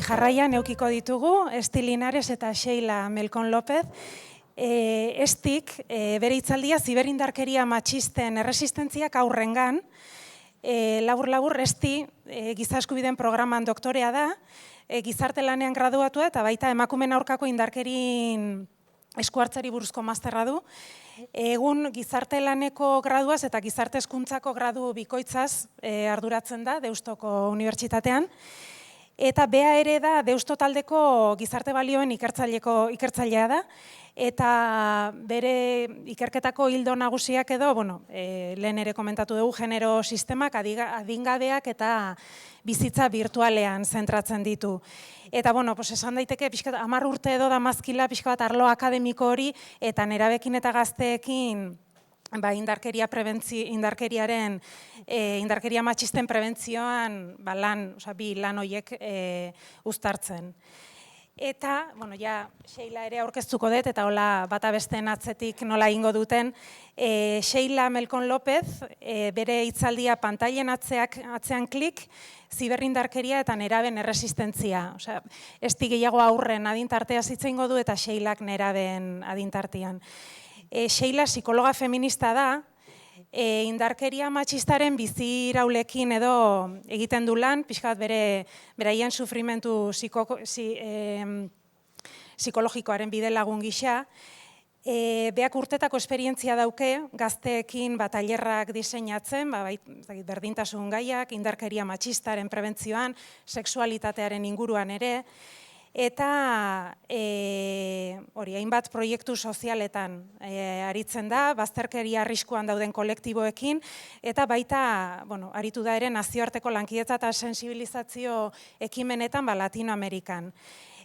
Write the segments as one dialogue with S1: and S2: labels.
S1: jarraian eukiko ditugu, Esti Linares eta Sheila Melkon López. Estik bere hitzaldia ziberindarkeria matxisten erresistentziak aurrengan. Labur-labur, Esti giza eskubideen programan doktorea da, gizarte lanean graduatua eta baita emakumeen aurkako indarkerin eskuhartzari buruzko masterra du. Egun gizarte laneko graduaz eta gizarte hezkuntzako gradu bikoitzaz arduratzen da Deustoko Unibertsitatean. Eta bea ere da Deusto taldeko gizarte balioen ikertzailea da. Eta bere ikerketako hildo nagusiak edo, lehen ere komentatu dugu, genero sistemak, adingabeak eta bizitza virtualean zentratzen ditu. Eta, esan daiteke, 10 urte edo da mazkila, pixka bat arlo akademiko hori, eta nerabekin eta gazteekin indarkeria matxisten prebentzioan bi lan horiek uztartzen. Eta, Sheila ere aurkeztuko dut, eta hola bata besteen atzetik nola ingo duten, Sheila Melkon López, bere hitzaldia pantailen atzean klik, ziberindarkeria eta neraben erresistentzia. Esti gehiago aurren adintartea zitzen du eta Sheilak neraben adintartean. Sheila psikologa feminista da, indarkeria matxistaren biziraulekin edo egiten du lan, pixkat beraien sufrimentu psikologikoaren bide lagun gisa. Beak urtetako esperientzia dauke, gazteekin tailerrak diseinatzen, berdintasun gaiak, indarkeria matxistaren prebentzioan, sexualitatearen inguruan ere, eta hainbat proiektu sozialetan aritzen da, bazterkeria arriskuan dauden kolektiboekin, eta baita aritu da ere nazioarteko lankidetza eta sensibilizazio ekimenetan Latinoamerikan.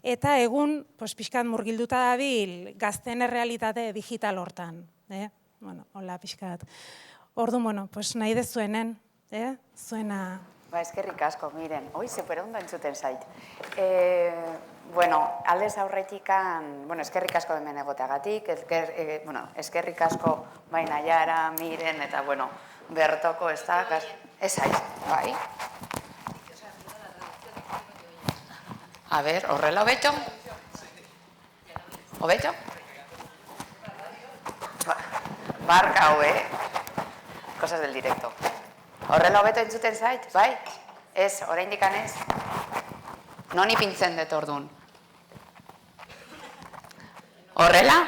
S1: Eta egun, pixkat murgilduta dabil gazteen errealitate digital hortan. Hola, pixkat. Orduan, nahi dezuenen, zuena...
S2: Eskerrik asko, miren, super ondo entzuten zait. Aldez aurretikan, eskerrik asko hemen egoteagatik, eskerrik asko baina jara, miren, eta bertoko ez da, ez zait, bai. A ber, horrela hobeto? Hobeto? Barka hoe, cosas del directo. Horrela hobeto entzuten zait, bai? Ez, oraindik ez? Non ipintzen dut orduan? Horrela?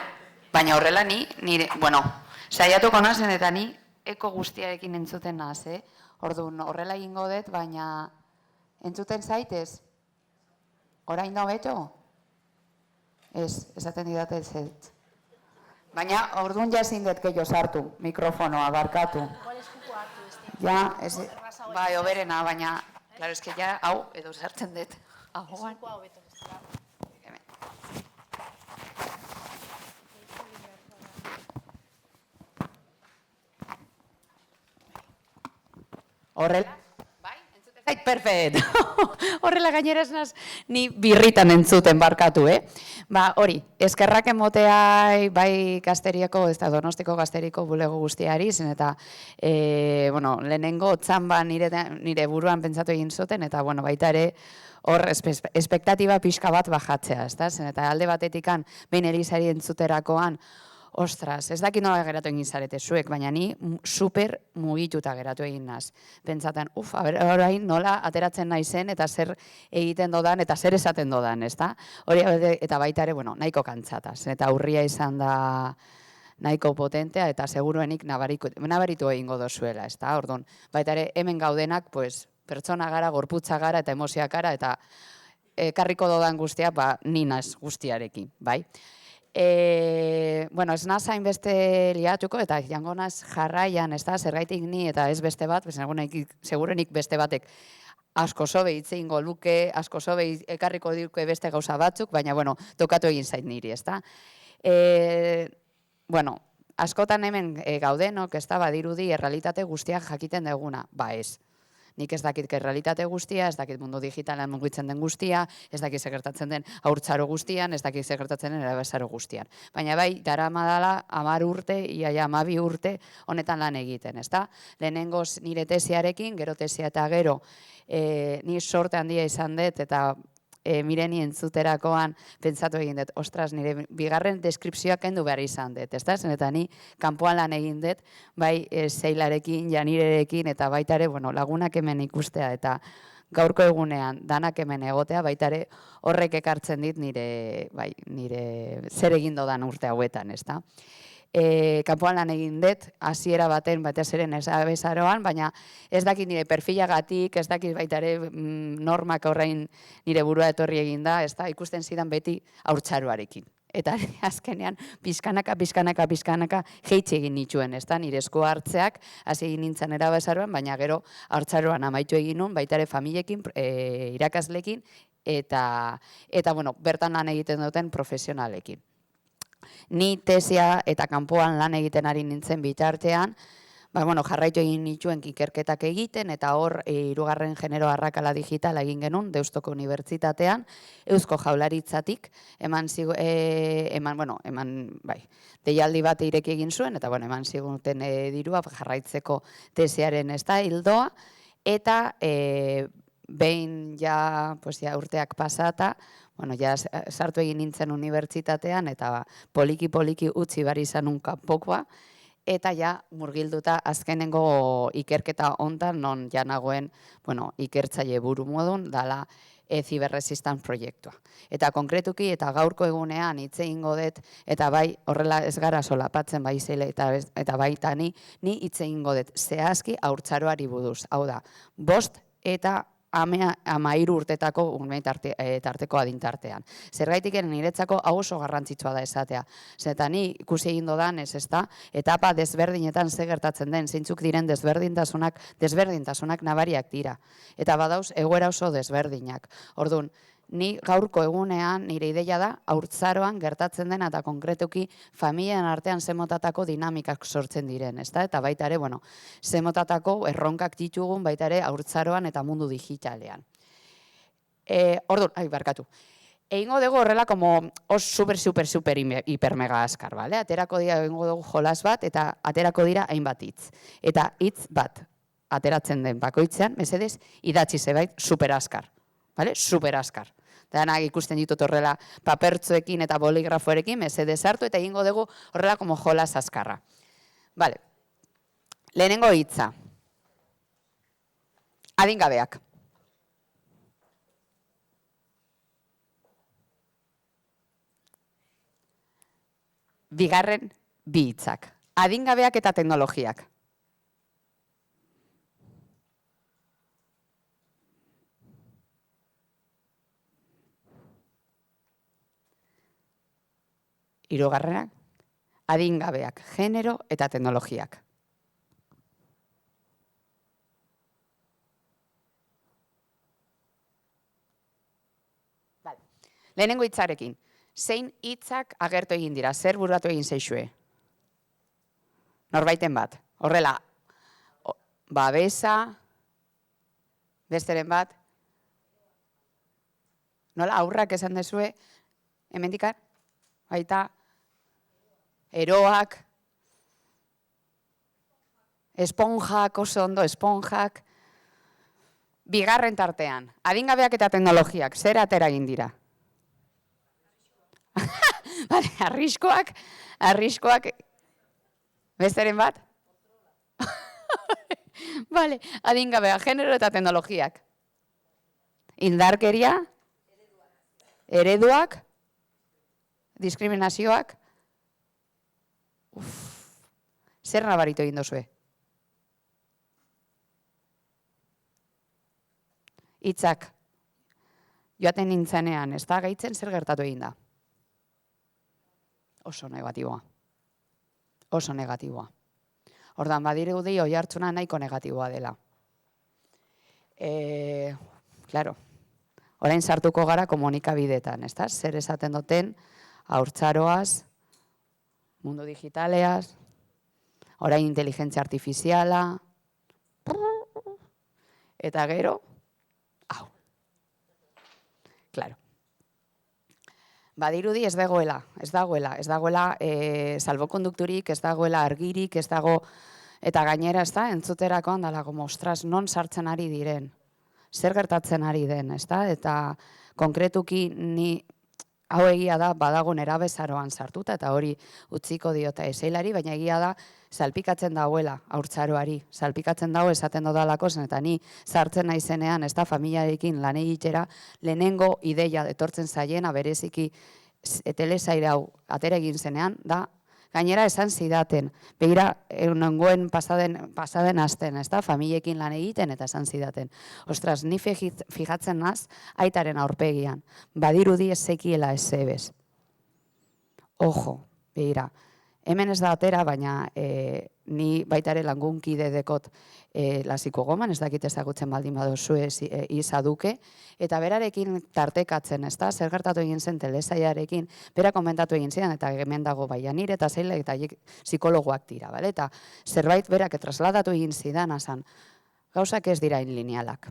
S2: Baina horrela nire, saiatuko nazen eta ni eko guztiarekin entzuten naz, Orduan, horrela egingo dut, baina entzuten zaitez? Orain da hobeto? Ez, esaten didate ez. Baina orduan jazin dut gehiago sartu, mikrofonoa, barkatu. Ja, bai, oberena, baina, klaro, eske ja, hau, edo sartzen dut. Eskukoa hobeto. Horrela? Bai, entzuten zait, perfect. Horrela gainera esnaz, ni birritan entzuten barkatu, hori, eskerrak emotea bai Gazteriako, ez da Donostiko Gazteriko bulego guztiari, zen eta, lehenengo txamba nire buruan pentsatu egin zuten, eta, baita ere, hor, espektatiba pixka bat bajatzea, ez da, zen eta alde batetikan, behin Elizari entzuterakoan, ostras, ez dakit nola geratu egin zarete zuek, baina ni super mugituta geratu egin naz. Pentsaten, orain nola ateratzen naizen eta zer egiten dodan eta zer esaten dodan, ez da? Hori eta baita ere, nahiko kantzataz. Eta urria izan da nahiko potentea eta seguruenik nabaritu egingo dozuela, ez da? Orduan, baita ere, hemen gaudenak, pertsona gara, gorputza gara eta emozioak gara eta karriko dodan guztia, ni naz guztiarekin, bai? Ez naz hainbeste liatuko eta jango naz jarraian, ez da, zergaitik ni eta ez beste bat, segurenik beste batek asko sobe itzein luke, asko sobe ekarriko duke beste gauza batzuk, baina, tokatu egin zait niri, ez da. Askotan hemen gaudenok, ez da, badirudi, errealitate guztiak jakiten duguna, ez. Nik ez dakit errealitate guztia, ez dakit mundu digitalean mugitzen den guztia, ez dakit segertatzen den haurtzaro guztian, ez dakit segertatzen den erabezaro guztian. Baina bai, dara madala 10 urte, iaia 12 urte honetan lan egiten, ez da? Lehenengoz nire tesiarekin, gero tesia eta gero, ni sorte handia izan dut, eta Mireni entzuterakoan pentsatu egin dut, ostras, nire bigarren deskripzioak kendu behar izan dut, ezta? Eta ni kanpoan lan egin dut, bai Seilarekin, Janirerekin, eta baita ere, bueno, lagunak hemen ikustea, eta gaurko egunean danak hemen egotea, baita ere horrek ekartzen dit nire zer egin dodan urte hauetan, ezta? Kanpoan lan egin dut, hasiera baten batez ere bezaroan, baina ez dakit nire perfilagatik, ez dakit baita ere normak horrein nire burua etorri egin da, ez da, ikusten zidan beti haurtzaroarekin. Eta azkenean, pizkanaka jeitsi egin nituen, ez da, nire esku hartzeak, hasi egin nintzen erabezaroan, baina gero haurtzaroan amaitu egin nun, baita ere familiekin, irakaslekin, eta bueno, bertan lan egiten duten profesionalekin. Ni tesia eta kanpoan lan egiten ari nintzen bitartean, jarraitu egin nituen ikerketak egiten, eta hor, 3. genero arrakala digitala egin genuen, Deustuko Unibertsitatean, Eusko Jaurlaritzatik, deialdi bat ireki egin zuen, eta eman ziguten dirua jarraitzeko tesiaren ez da, hildoa, eta behin urteak pasata, sartu egin nintzen unibertsitatean, eta poliki utzi bari izanun kanpokoa, eta murgilduta azkenengo ikerketa hontan, non nagoen ikertzaile buru modun, dala Cyber-Resistance proiektua. Eta konkretuki, eta gaurko egunean hitz egingo dut, eta bai horrela ez gara solapatzen bai Seila eta baita ni hitz egingo dut zehazki haurtzaroari buruz. Hau da, 5 eta 13 urtetako tarteko adintartean. Zergaitik niretzako hau oso garrantzitsua da esatea. Zeta ni ikusi egin dodan ez da, etapa desberdinetan ze gertatzen den, zeintzuk diren desberdintasunak nabariak dira. Eta badauz egoera oso desberdinak. Orduan, ni gaurko egunean nire ideia da haurtzaroan gertatzen dena eta konkretuki familien artean zemotatako dinamikak sortzen diren, ezta? Eta baita ere, zemotatako erronkak ditugun baita ere haurtzaroan eta mundu digitalean. Orduan, egingo dugu horrela super hiper mega askar, bale? Aterako dira egingo dugu jolas bat eta aterako dira hainbat hitz. Eta hitz bat ateratzen den bakoitzean, mesedez, idatzi zebait super askar. Super askar. Danak ikusten ditut horrela papertzuekin eta boligrafoerekin, mesedez hartu eta egingo dugu horrela jolas askarra. Lehenengo hitza. Adingabeak. Bigarren bi hitzak. Adingabeak eta teknologiak. Hirugarrenak, adingabeak, genero eta teknologiak. Lehenengo hitzarekin, zein hitzak agertu egin dira, zer bururatu egin zeixue? Norbaiten bat, horrela, babesa, besteren bat, nola aurrak esan dezue, hemendikar? Baita, eroak, esponjak, oso ondo, esponjak. Bigarren tartean, adingabeak eta teknologiak, zer atera egin dira? Arriskoak, besteren bat? Adingabeak, genero eta teknologiak. Indarkeria, ereduak, diskriminazioak, zer nabaritu egin dozue? Hitzak, joaten nintzenean, ez da gaitzen zer gertatu egin da? Oso negatiboa. Oso negatiboa. Ordan badirudi oihartzuna nahiko negatiboa dela. Claro, orain sartuko gara komunikabideetan, ez da? Zer esaten duten, haurtzaroaz, mundu digitaleaz, orain inteligentzia artifiziala, eta gero, hau. Claro. Badirudi ez dagoela salbokondukturik, ez dagoela argirik, ez dago, eta gainera ez da, entzuterakoan dala, ostras, non sartzen ari diren, zer gertatzen ari den, ez da, eta konkretuki ni hau egia da badago nerabezaroan sartuta eta hori utziko diota eseilari, baina egia da salpikatzen dauela haurtzaroari, salpikatzen dago esaten dodalako zen, eta ni sartzen naizenean, ez da familiarekin lan egitera, lehenengo ideia etortzen zaiena bereziki telesaira hau atera egin zenean, da gainera esan zidaten, begira nengoen pasaden asten, ez da, familiekin lan egiten eta esan zidaten. Ostras, ni fijatzen naz, aitaren aurpegian, badirudi ez zekiela ez zebez. Ojo, begira, hemen ez da atera, baina ni baitare langunkide dekot lasiko goman, ez dakit ezagutzen baldin badozu izaduke, eta berarekin tartekatzen, ez da, zer gertatu egin zen telesaiarekin, bera komentatu egin zidan, eta hemen dago bai nire eta zeile eta psikologoak dira, bale? Eta zerbait berak trasladatu egin zidan, azan, gauzak ez dira linealak.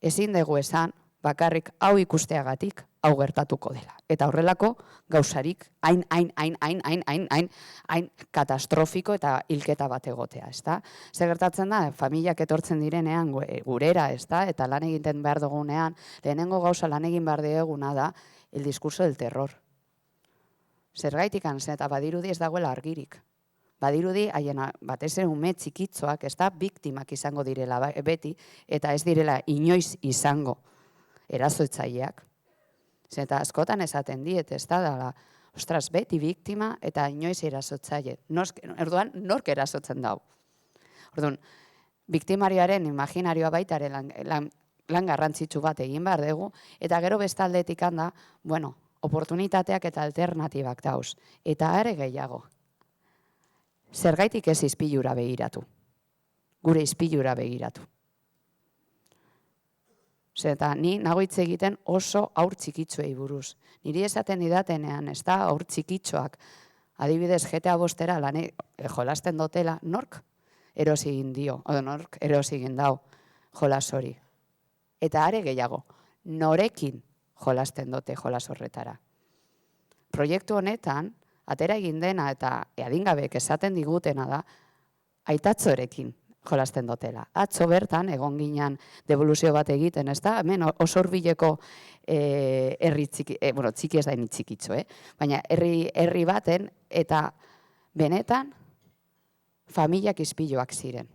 S2: Ezin dugu esan, bakarrik hau ikusteagatik, hau gertatuko dela. Eta horrelako gauzarik hain katastrofiko eta hilketa bat egotea, ezta? Zer gertatzen da, familiak etortzen direnean gurera, ezta? Eta lan egiten behar dugunean, lehenengo gauza lan egin behar diguna da, el discurso del terror. Zergaitik anzen, eta badirudi ez dagoela argirik. Badirudi, haien batez ere ume txikitzoak, ez da, biktimak izango direla beti, eta ez direla inoiz izango erasotzaileak. Eta askotan esaten diet, ez da, dala, ostras, beti biktima eta inoiz erasotzaile. Orduan, nork erasotzen dau. Orduan, biktimariaren imaginarioa baitare lan garrantzitsu bat egin behar dugu, eta gero bestaldetik handa, bueno, oportunitateak eta alternatibak dauz. Eta are gehiago, zergaitik ez izpilura begiratu. Gure izpilura begiratu. Eta ni nago hitz egiten oso haur txikitzuei buruz. Niri esaten didatenean, ez da, haur txikitzoak, adibidez, GTA bostera jolasten dotela, nork erosi egin dio, nork erosi egin dau jolas hori. Eta are gehiago, norekin jolasten dote jolas horretara. Proiektu honetan, atera egin dena eta adingabek esaten digutena da, aitatzorekin jolasten dotela. Atzo bertan, egon ginen devoluzio bat egiten, ez da? Hemen oso hurbileko herri txiki, txiki ez da ni txikitxo, baina herri baten eta benetan familiak izpiloak ziren.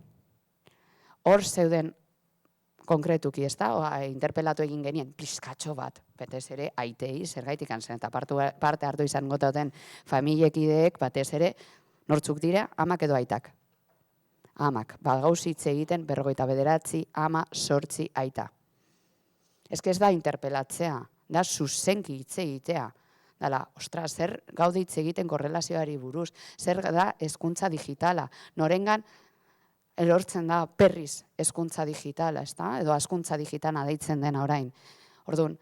S2: Hor zeuden konkretuki, ez da? Interpelatu egin genien pizkatxo bat, batez ere aitei, zergaitik anzen, eta parte hartu izan gotaten familiekideek, batez ere, nortzuk dira, amak edo aitak. Amak, gauz hitz egiten 59, ama 8 aita. Ez da interpelatzea, da zuzenki hitz egitea. Dala, ostra, zer gaude hitz egiten korrelazioari buruz, zer da hezkuntza digitala. Norengan erortzen da berriz hezkuntza digitala, ez da? Edo hezkuntza digitala deitzen dena orain. Orduan,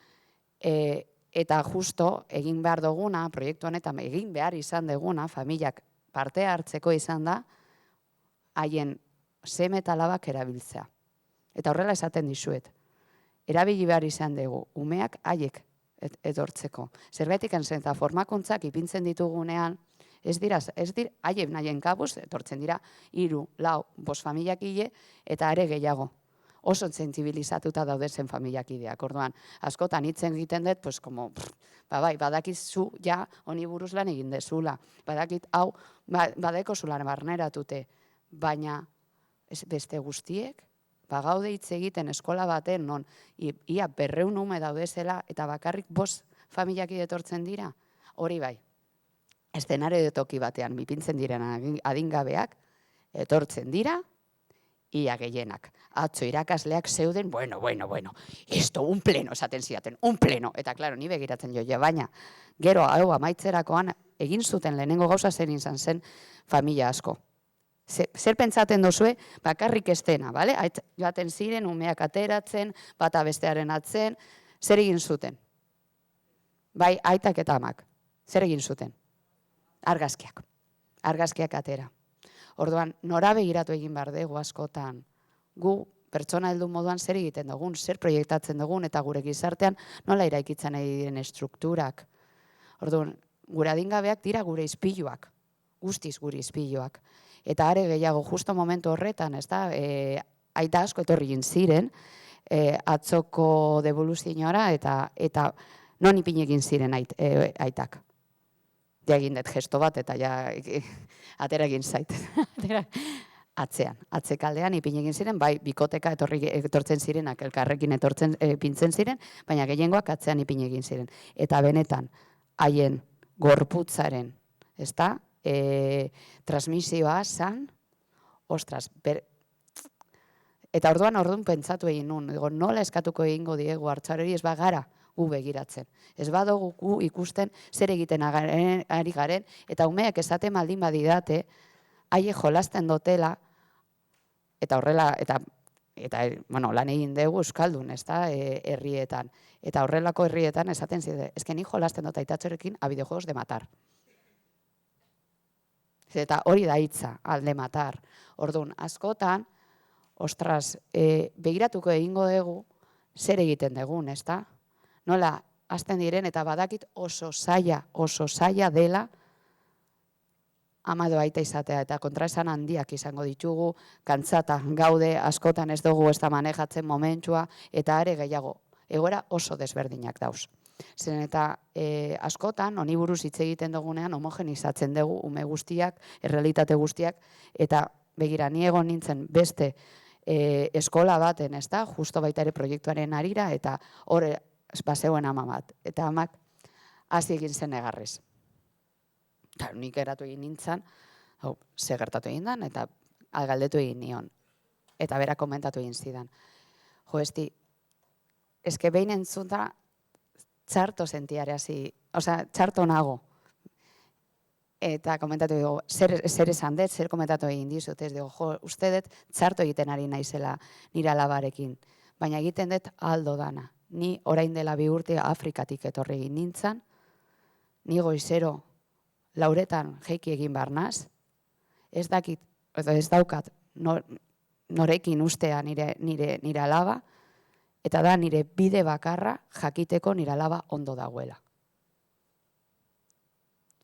S2: eta justo egin behar duguna, proiektu honetan egin behar izan duguna, familiak parte hartzeko izan da, haien seme eta alabak erabiltzea. Eta horrela esaten dizuet. Erabili behar izan dugu, umeak haiek etortzeko. Zergaitik enzen eta formakuntzak ipintzen ditugunean, ez dira, haien nahien kabuz, etortzen dira, 3, 4, 5 familiak hile, eta are gehiago. Oso sentsibilizatuta daudezen familiak ideak. Orduan, askotan hitzen egiten dut, pues, como, bai, badakizu, ja, honi buruz lan egin dezula. Badakit, hau, badeko zulan barneratute. Baina beste guztiek, gaude hitz egiten eskola baten, non ia 200 ume daudezela eta bakarrik 5 familiak etortzen dira, hori bai. Eszenario toki batean bipintzen diren adingabeak, etortzen dira, ia gehienak. Atzo irakasleak zeuden, bueno, esto, un pleno, esaten zidaten, un pleno. Eta, klaro, ni begiratzen joia, baina, gero, hau amaitzerakoan, egin zuten lehenengo gauza zen izan zen familia asko. Zer pentsaten dozue, bakarrik ez dena, bale? Joaten ziren, umeak ateratzen, bata bestearen atzen, zer egin zuten? Bai, aitak eta amak, zer egin zuten? Argazkiak atera. Orduan, nora begiratu egin behar dugu askotan, gu pertsona heldu moduan zer egiten dugun, zer proiektatzen dugun, eta gure gizartean nola iraikitzen nahi diren estrukturak. Orduan, gure adingabeak dira gure izpiluak, guztiz gure izpiluak. Eta are gehiago, justo momentu horretan, ez da, aita asko etorri egin ziren, atzoko devoluzioara eta non ipinegin ziren aitak. Ja egin dut gesto bat eta ja atera egin zait. Atzekaldean ipinegin ziren, bai, bikoteka etortzen zirenak, elkarrekin pintzen ziren, baina gehiengoak atzean ipinegin ziren. Eta benetan, haien gorputzaren, transmisioa zan, ostras, eta orduan pentsatu egin nun, nola eskatuko egingo diegu hartzarori ez bagara gu begiratzen. Ez badugu gu ikusten zer egiten ari garen, eta umeak esaten maldin badidate, haie jolasten dotela, eta horrela, bueno, lan egin dugu euskaldun, herrietan. Eta horrelako herrietan esaten zide, ezken ni jolasten dut aitatxorekin a videojuegos de matar. Eta hori da hitza, alde matar. Orduan, askotan, ostras, begiratuko egingo dugu, zer egiten dugun, ezta? Nola, hasten diren, eta badakit oso zaila dela, amado aita izatea, eta kontraesan handiak izango ditugu, kantzata gaude, askotan ez dugu ez da manejatzen momentua, eta are gehiago, egoera oso desberdinak dauz. Zen eta askotan, honi buruz hitz egiten dugunean, homogenizatzen dugu ume guztiak, errealitate guztiak, eta begira, ni egon nintzen beste eskola baten, ez da, justo baita ere proiektuaren arira, eta hor bazeuen ama bat. Eta amak hasi egin zen egarrez. Eta nik eratu egin nintzen, ze gertatu egin dan, eta galdetu egin nion. Eta bera komentatu egin zidan. Jo, eske behin entzuta txarto sentiare hasi, osea, txarto nago. Eta komentatu dugu, zer esan dut, zer komentatu egin dizut, ez dugu, jo, uste dut txarto egiten ari naizela nire alabarekin, baina egiten dut aldo dana. Ni orain dela 2 urte Afrikatik etorri egin nintzen, ni goizero lauretan jeiki egin barnaz, ez daukat norekin ustea nire alaba, eta da nire bide bakarra jakiteko nire alaba ondo dagoela.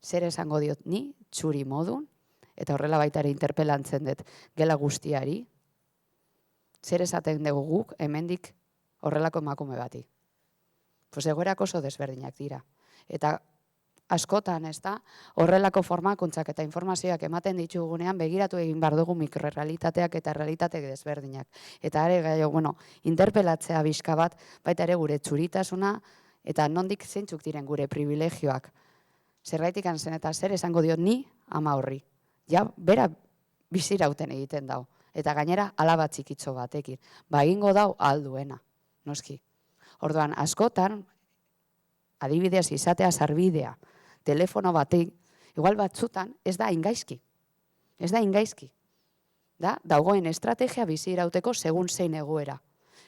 S2: Zer esango diot ni, txuri modun, eta horrela baita ere interpelantzen dut gela guztiari, zer esaten dugu guk hemendik horrelako emakume bati. Pues egoerak oso desberdinak dira. Eta askotan, ez da, horrelako formakuntzak eta informazioak ematen ditugunean begiratu egin behar dugu mikrorealitateak eta realitateak desberdinak. Eta are gaio, bueno, interpelatzea bizka bat, baita ere gure txuritasuna, eta nondik zeintzuk diren gure privilegioak. Zergaitik zen eta zer esango diot ni ama horri. Ja, bera bizirauten egiten dau. Eta gainera alaba txikitxo batekin. Ba, egingo dau alduena, noski. Orduan, askotan, adibidez izatea sarbidea, telefono batek, igual batzutan, ez da ingaizki. Ez da ingaizki. Dagoen estrategia bizi irauteko segun zein egoera.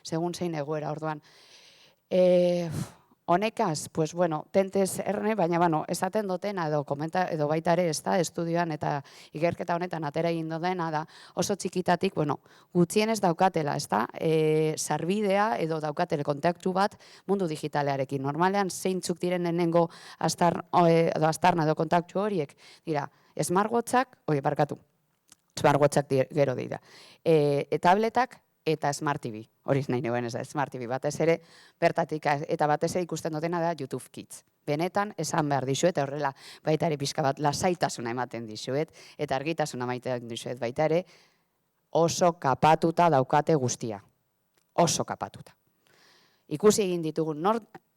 S2: Segun zein egoera, orduan. Honekaz, pues bueno, tentez erne, baina bueno, esaten dutena edo baita ere ez da, estudioan eta ikerketa honetan atera egin dutena da, oso txikitatik, bueno, gutxienez daukatela, ez da, sarbidea edo daukatele kontaktu bat mundu digitalearekin. Normalean, zeintzuk diren lehenengo astarna edo kontaktu horiek, dira, smartwatchak gero dira, tabletak, eta Smart TV, hori nahi nuen ez da, Smart TV, batez ere, bertatik, eta batez ere ikusten dutena da YouTube Kids. Benetan, esan behar dizuet, horrela, baita ere pixka bat, lasaitasuna ematen dizuet, eta argitasuna ematen dizuet, baita ere, oso kapatuta daukate guztia. Oso kapatuta. Ikusi egin ditugu,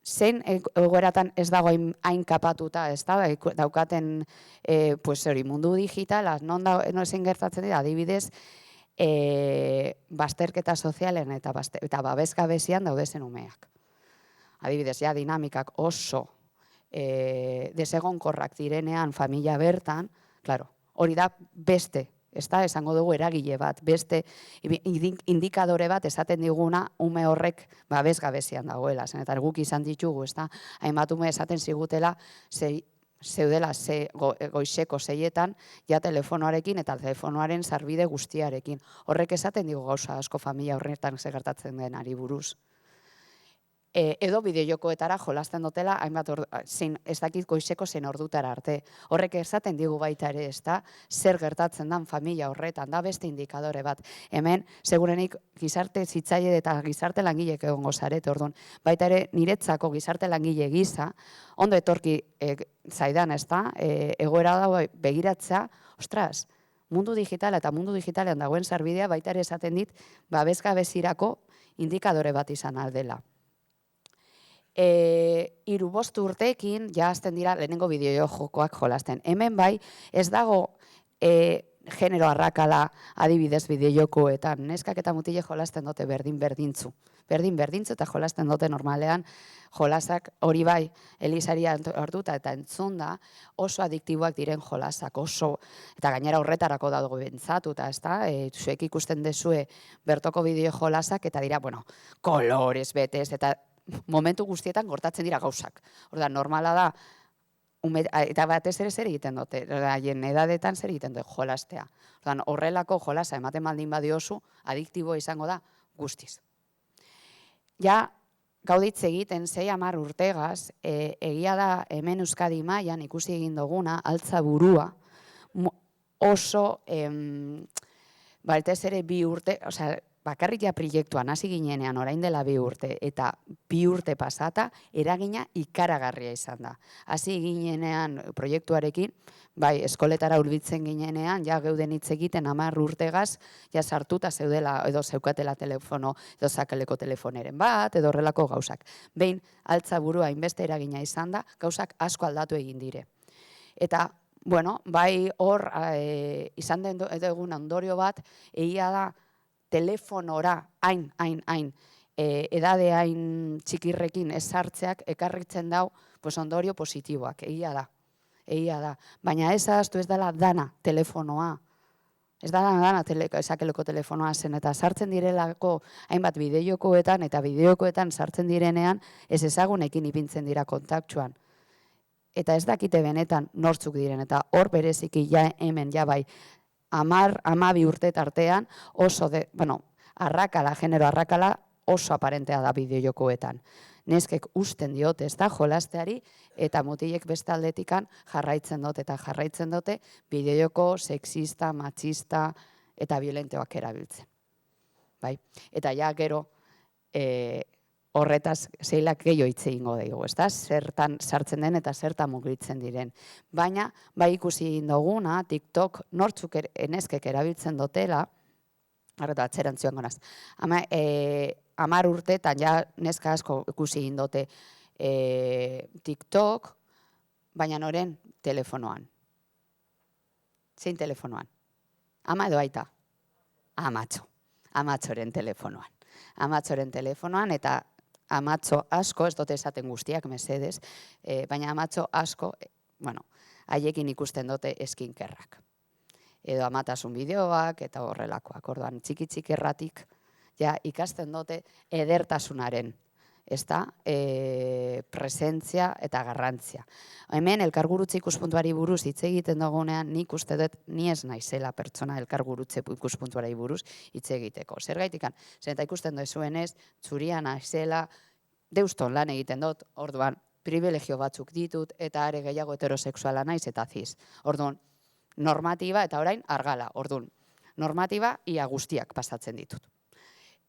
S2: zein egoeratan ez dago hain kapatuta, ez da, daukaten, mundu digitala, non zein gertatzen dira, adibidez, bazterketa sozialen eta babesgabezian daudezen umeak. Adibidez, ja, dinamikak oso desegonkorrak direnean familia bertan, claro, hori da beste, ez da, esango dugu eragile bat, beste indikadore bat esaten diguna ume horrek babesgabezian dagoela. Eta guk izan ditugu, ez da, hainbat ume esaten zigutela, zeudela goizeko 6etan, ja telefonoarekin eta telefonoaren sarbide guztiarekin. Horrek esaten digu gauza asko familia horretan segertatzen denari buruz. edo bideojokoetara jolasten dutela, hainbat ez dakit goizeko zein ordutara arte. Horrek esaten digu baita ere, ez da, zer gertatzen dan familia horretan, da beste indikadore bat. Hemen, segurenik, gizarte zitzaile eta gizarte langilek egongo zarete, orduan, baita ere, niretzako gizarte langile gisa, ondo etorki zaidan, ez da, egoera dago begiratzea, ostras, mundu digitala eta mundu digitalean dagoen sarbidea baita ere esaten dit, babesgabezirako indikadore bat izan aldela. 3-5 urteekin ja hasten dira lehenengo bideojokoak jolasten. Hemen bai, ez dago genero arrakala adibidez bideojokoetan. Neskak eta mutile jolasten dute berdin-berdintzu. Berdin-berdintzu eta jolasten dute normalean jolasak hori bai, Elisari hartuta eta entzunda oso adiktiboak diren jolasak, oso, eta gainera horretarako dago bentsatuta, ez da, zuek ikusten dezue bertoko bideo jolasak eta dira, bueno, kolorez betez, eta momentu guztietan gortatzen dira gauzak. Orda, normala da, eta batez ere zer egiten dute, haien edadetan zer egiten dute jolastea. Orda, horrelako jolasa ematen baldin badiozu, adiktibo izango da guztiz. Ja, gauditze egiten 6-10 urtegaz, egia da hemen Euskadi mailan ikusi egin duguna, altza burua, oso, batez ere 2 urte, osea, bakarrik ja proiektuan hasi ginenean orain dela 2 urte eta 2 urte pasata eragina ikaragarria izan da. Hasi ginenean proiektuarekin, bai, eskoletara hurbiltzen ginenean, ja geuden hitz egiten 10 urtegaz, ja sartuta zeudela edo zeukatela telefono, edo sakeleko telefoneren bat, edo horrelako gauzak. Behin, altza burua hainbeste eragina izan da, gauzak asko aldatu egin dire. Eta, bueno, bai hor izan den egun ondorio bat, egia da, telefonora hain, edade hain txikirrekin ezartzeak ekarritzen dau ondorio positiboak, egia da. Baina ez ahaztu ez dela dana telefonoa, ez dana sakeleko telefonoa zen, eta sartzen direlako hainbat bideojokoetan eta bideojokoetan sartzen direnean ez ezagunekin ipintzen dira kontaktsuan. Eta ez dakite benetan nortzuk diren, eta hor bereziki ja hemen ja bai, 10-12 urte tartean oso, arrakala, genero arrakala oso aparentea da bideojokoetan. Neskek usten diote ez da jolasteari eta mutilek beste aldetikan jarraitzen dute bideojoko sexista, machista eta violentoak erabiltzen. Bai? Eta ja gero horretaz zeilak gehiago hitz egingo dugu, ez da? Zertan sartzen den eta zertan mugitzen diren. Baina, bai ikusi egin duguna, TikTok nortzuk neskek erabiltzen dutela, eta atzerantzioan gonaz, 10 urteetan ja neska asko ikusi egin dute TikTok, baina noren telefonoan. Zein telefonoan? Ama edo aita? Amatxoren telefonoan. Amatxoren telefonoan eta amatxo asko, ez dute esaten guztiak mesedez, baina amatxo asko, haiekin ikusten dute eskinkerrak. Edo amatasun bideoak eta horrelakoak. Orduan, txiki erratik, ja ikasten dute edertasunaren, ez da, presentzia eta garrantzia. Hemen, elkargurutze ikuspuntuari buruz hitz egiten dugunean, nik uste dut, ni ez naizela pertsona elkargurutze ikuspuntuari buruz hitz egiteko. Zergaitikan, zenta ikusten duzuenez, zurian naizela, deuston lan egiten dut, orduan, privilegio batzuk ditut, eta are gehiago heterosexuala naiz eta ziz. Orduan, normatiba eta orain argala, orduan, normatiba ia guztiak pasatzen ditut.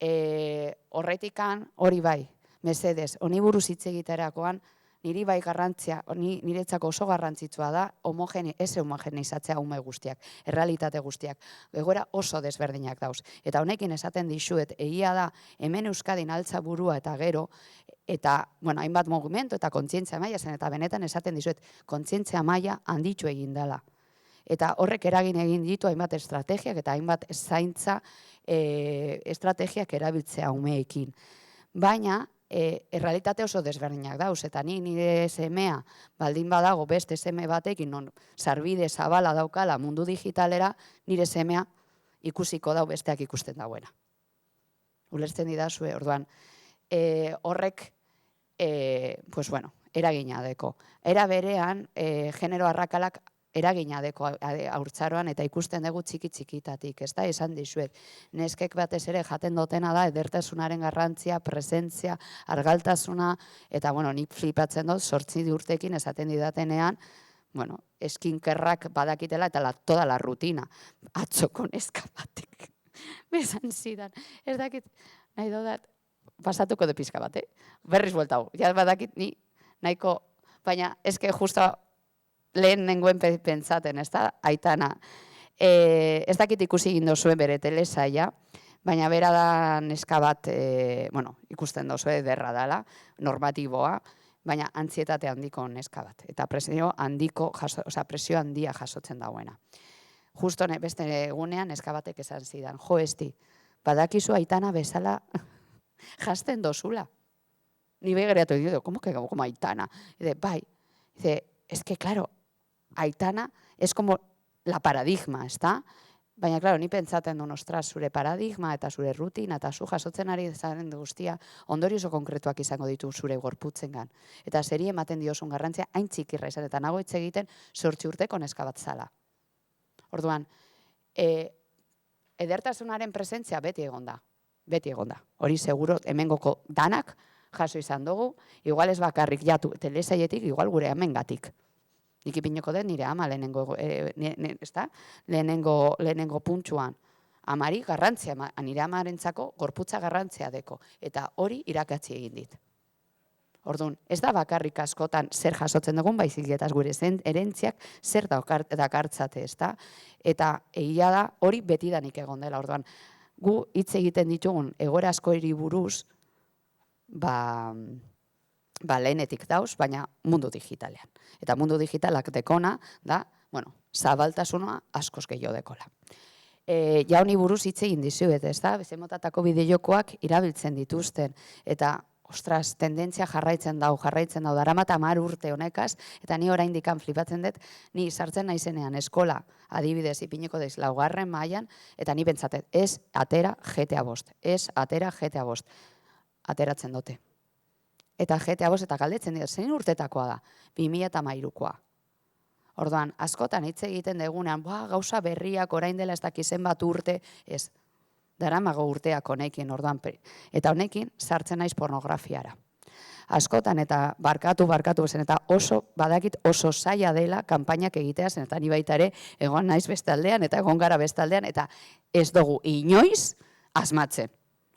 S2: Horretikan, hori bai, mesedez, honi buruz hitz egiterakoan, niri bai garrantzia, niretzako oso garrantzitsua da, ez homogeneizatzea ume guztiak, errealitate guztiak, egoera oso desberdinak dauz. Eta honekin esaten dizuet, egia da, hemen Euskadin altza burua eta gero, eta, hainbat mugimendu eta kontzientzia maila zen, eta benetan esaten dizuet, kontzientzia maila handitxu egin dela. Eta horrek eragin egin ditu hainbat estrategiak eta hainbat zaintza estrategiak erabiltzea umeekin. Baina, errealitate oso desberdinak dauz, eta nire semea baldin badago beste seme batekin non sarbide zabala daukala mundu digitalera, nire semea ikusiko dau besteak ikusten dauena. Ulertzen didazue, orduan, horrek, eragina deko. Era berean, genero arrakalak eragina deko haurtzaroan eta ikusten dugu txiki-txikitatik, ez da, esan dizuet. Neskek batez ere jaten dotena da, edertasunaren garrantzia, presentzia, argaltasuna, eta, bueno, nik flipatzen dut, 8 urtekin esaten didatenean, bueno, eskinkerrak badakitela eta toda la rutina. Atzoko neska batek. Besan zidan. Ez dakit, nahi dodat, pasatuko de pizka bat, Berriz bueltau. Ja badakit, ni nahiko, baina eske justo lehen nengoen pentsaten, ez da, Aitana. Ez dakit ikusi egin dozuen bere telesaia, baina bera da neska bat, bueno, ikusten dozue derra dela, normatiboa, baina antzietate handiko neska bat. Eta presio handia jasotzen dagoena. Justo beste egunean neska batek esan zidan, jo esti, badakizu Aitana bezala jasten dozula. Ni begiratu edo, como Aitana? Dice, bai, dice, es que claro, Aitana es como la paradigma, ¿está? Baina, claro, ni pentsaten duen, ostras, zure paradigma eta zure rutina eta zu jasotzen ari zaren guztia ondorio oso konkretuak izango ditu zure gorputzengan. Eta zeri ematen diozun garrantzia hain txikirra izan, eta nago hitz egiten 8 urteko neska bat zala. Orduan, edertasunaren presentzia beti egonda. Beti egonda. Hori seguro hemengoko danak jaso izan dugu, igual ez bakarrik jatu telesaietik, igual gure amengatik. Nik ipinoko den nire ama lehenengo puntxuan. Amari garrantzia, nire amarentzako gorputza garrantzia deko. Eta hori irakatzi egin dit. Orduan, ez da bakarrik askotan zer jasotzen dugun, baizik eta gure erentziak zer dakartzate, ez da? Eta egia da hori betidanik egon dela. Orduan, gu hitz egiten ditugun egoera askoiri buruz, lehenetik dauz, baina mundu digitalean. Eta mundu digitalak dekona da, bueno, zabaltasuna askoz gehiago dekola. Ja honi buruz hitz egin dizuet, ez da? Bezemotatako bideojokoak erabiltzen dituzten, eta ostras, tendentzia jarraitzen dau, daramat 10 urte honekaz, eta ni oraindik flipatzen dut, ni sartzen naizenean eskola, adibidez, ipiniko daiz, 4. mailan, eta ni pentsatet, ez atera GTA 5, ez atera GTA 5. Ateratzen dute. Eta GTA 5 eta galdetzen dira, zein urtetakoa da? 2013koa. Orduan, askotan hitz egiten degunean, gauza berriak orain dela ez dakizen bat urte, ez, daramago urteak honekin, orduan, eta honekin sartzen naiz pornografiara. Askotan eta barkatu zen, eta badakit oso zaila dela kanpainak egitea zen, eta ni baita ere egon naiz bestaldean, eta egon gara bestaldean, eta ez dugu inoiz asmatzen.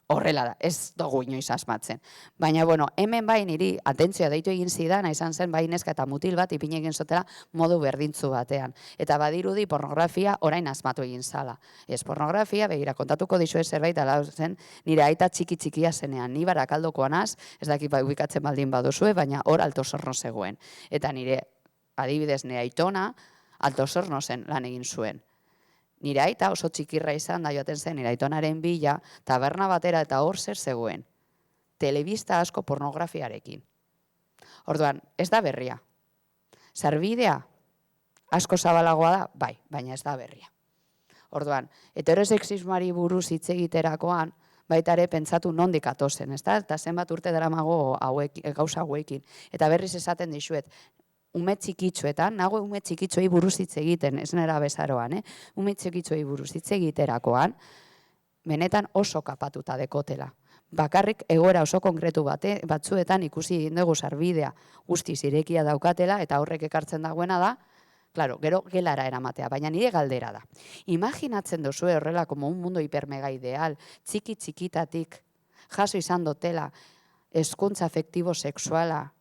S2: Horrela da, ez dugu inoiz asmatzen. Baina, bueno, hemen bai niri atentzioa deitu egin zidana, izan zen bai neska eta mutil bat ipin egin zotela modu berdintzu batean. Eta badirudi pornografia orain asmatu egin zala. Ez pornografia, begira, kontatuko dizue zerbait, ala zen, nire aita txiki-txikia zenean, ni Barakaldokoa naz, ez dakit ubikatzen baldin baduzue, baina hor Alto Sorno zegoen. Eta nire, adibidez, nire aitona, Alto Sorno zen lan egin zuen. Nire aita oso txikirra izan da joaten zen, nire aitonaren bila, taberna batera eta hor zer zegoen. Telebista asko pornografiarekin. Orduan, ez da berria. Sarbidea asko zabalagoa da, bai, baina ez da berria. Orduan, heterosexismoari buruz hitz egiterakoan, baita ere pentsatu nondik atozen, ez da? Eta zenbat urte daramago gauza hauekin. Eta berriz esaten dizuet, ume txikitsuetan, nago ume txikitsuei buruz hitz egiten, ez nera bezaroan, ume txikitsuei buruz hitz egiterakoan, benetan oso kapatuta dekotela. Bakarrik egoera oso konkretu batzuetan ikusi egin dugu sarbidea guztiz irekia daukatela, eta horrek ekartzen dagoena da, claro, gero gelara eramatea, baina nire galdera da. Imaginatzen duzue horrela como un mundo hipermega ideal, txikitatik, jaso izan dotela, hezkuntza afektibo sexuala,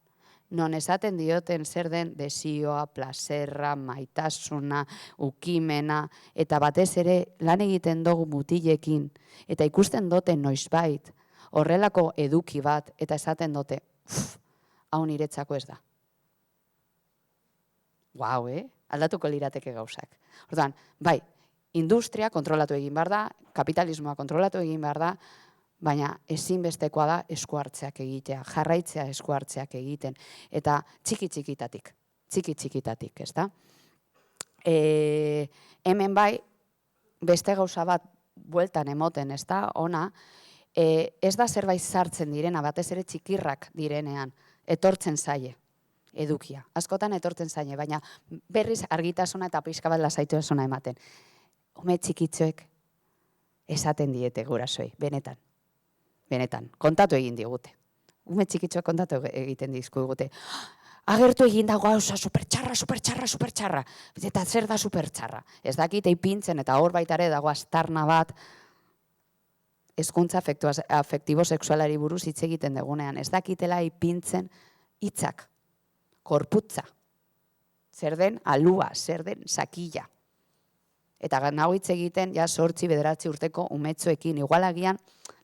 S2: non esaten dioten zer den desioa, plazerra, maitasuna, ukimena, eta batez ere lan egiten dugu mutilekin, eta ikusten dute noizbait, horrelako eduki bat, eta esaten dute, hau niretzako ez da. Guau, aldatuko lirateke gauzak. Orduan, bai, industria kontrolatu egin behar da, kapitalismoa kontrolatu egin behar da, baina ezinbestekoa da eskuartzeak egitea, jarraitzea eskuartzeak egiten, eta txiki-txikitatik, ez da? Hemen bai, beste gauza bat bueltan emoten, ez da, ona, ez da zerbait sartzen direna, batez ere txikirrak direnean, etortzen zaie. edukia. Askotan etortzen zaine, baina berriz argitasuna eta pixka bat lasaitasuna ematen. Ume txikitxoek esaten diete gurasoi, benetan. Benetan, kontatu egin digute. Ume txikitxoek kontatu egiten dizkigute. Agertu egin dago gauza supertxarra, supertxarra, supertxarra. Eta zer da supertxarra? Ez dakit eipintzen eta hor baitare dago astarna bat hezkuntza afektibo-sexualari buruz hitz egiten dugunean. Ez dakitela eipintzen hitzak, korputza. Zer den alua, zer den sakila. Eta nago hitz egiten, ja 8-9 urteko umetxoekin, igualagian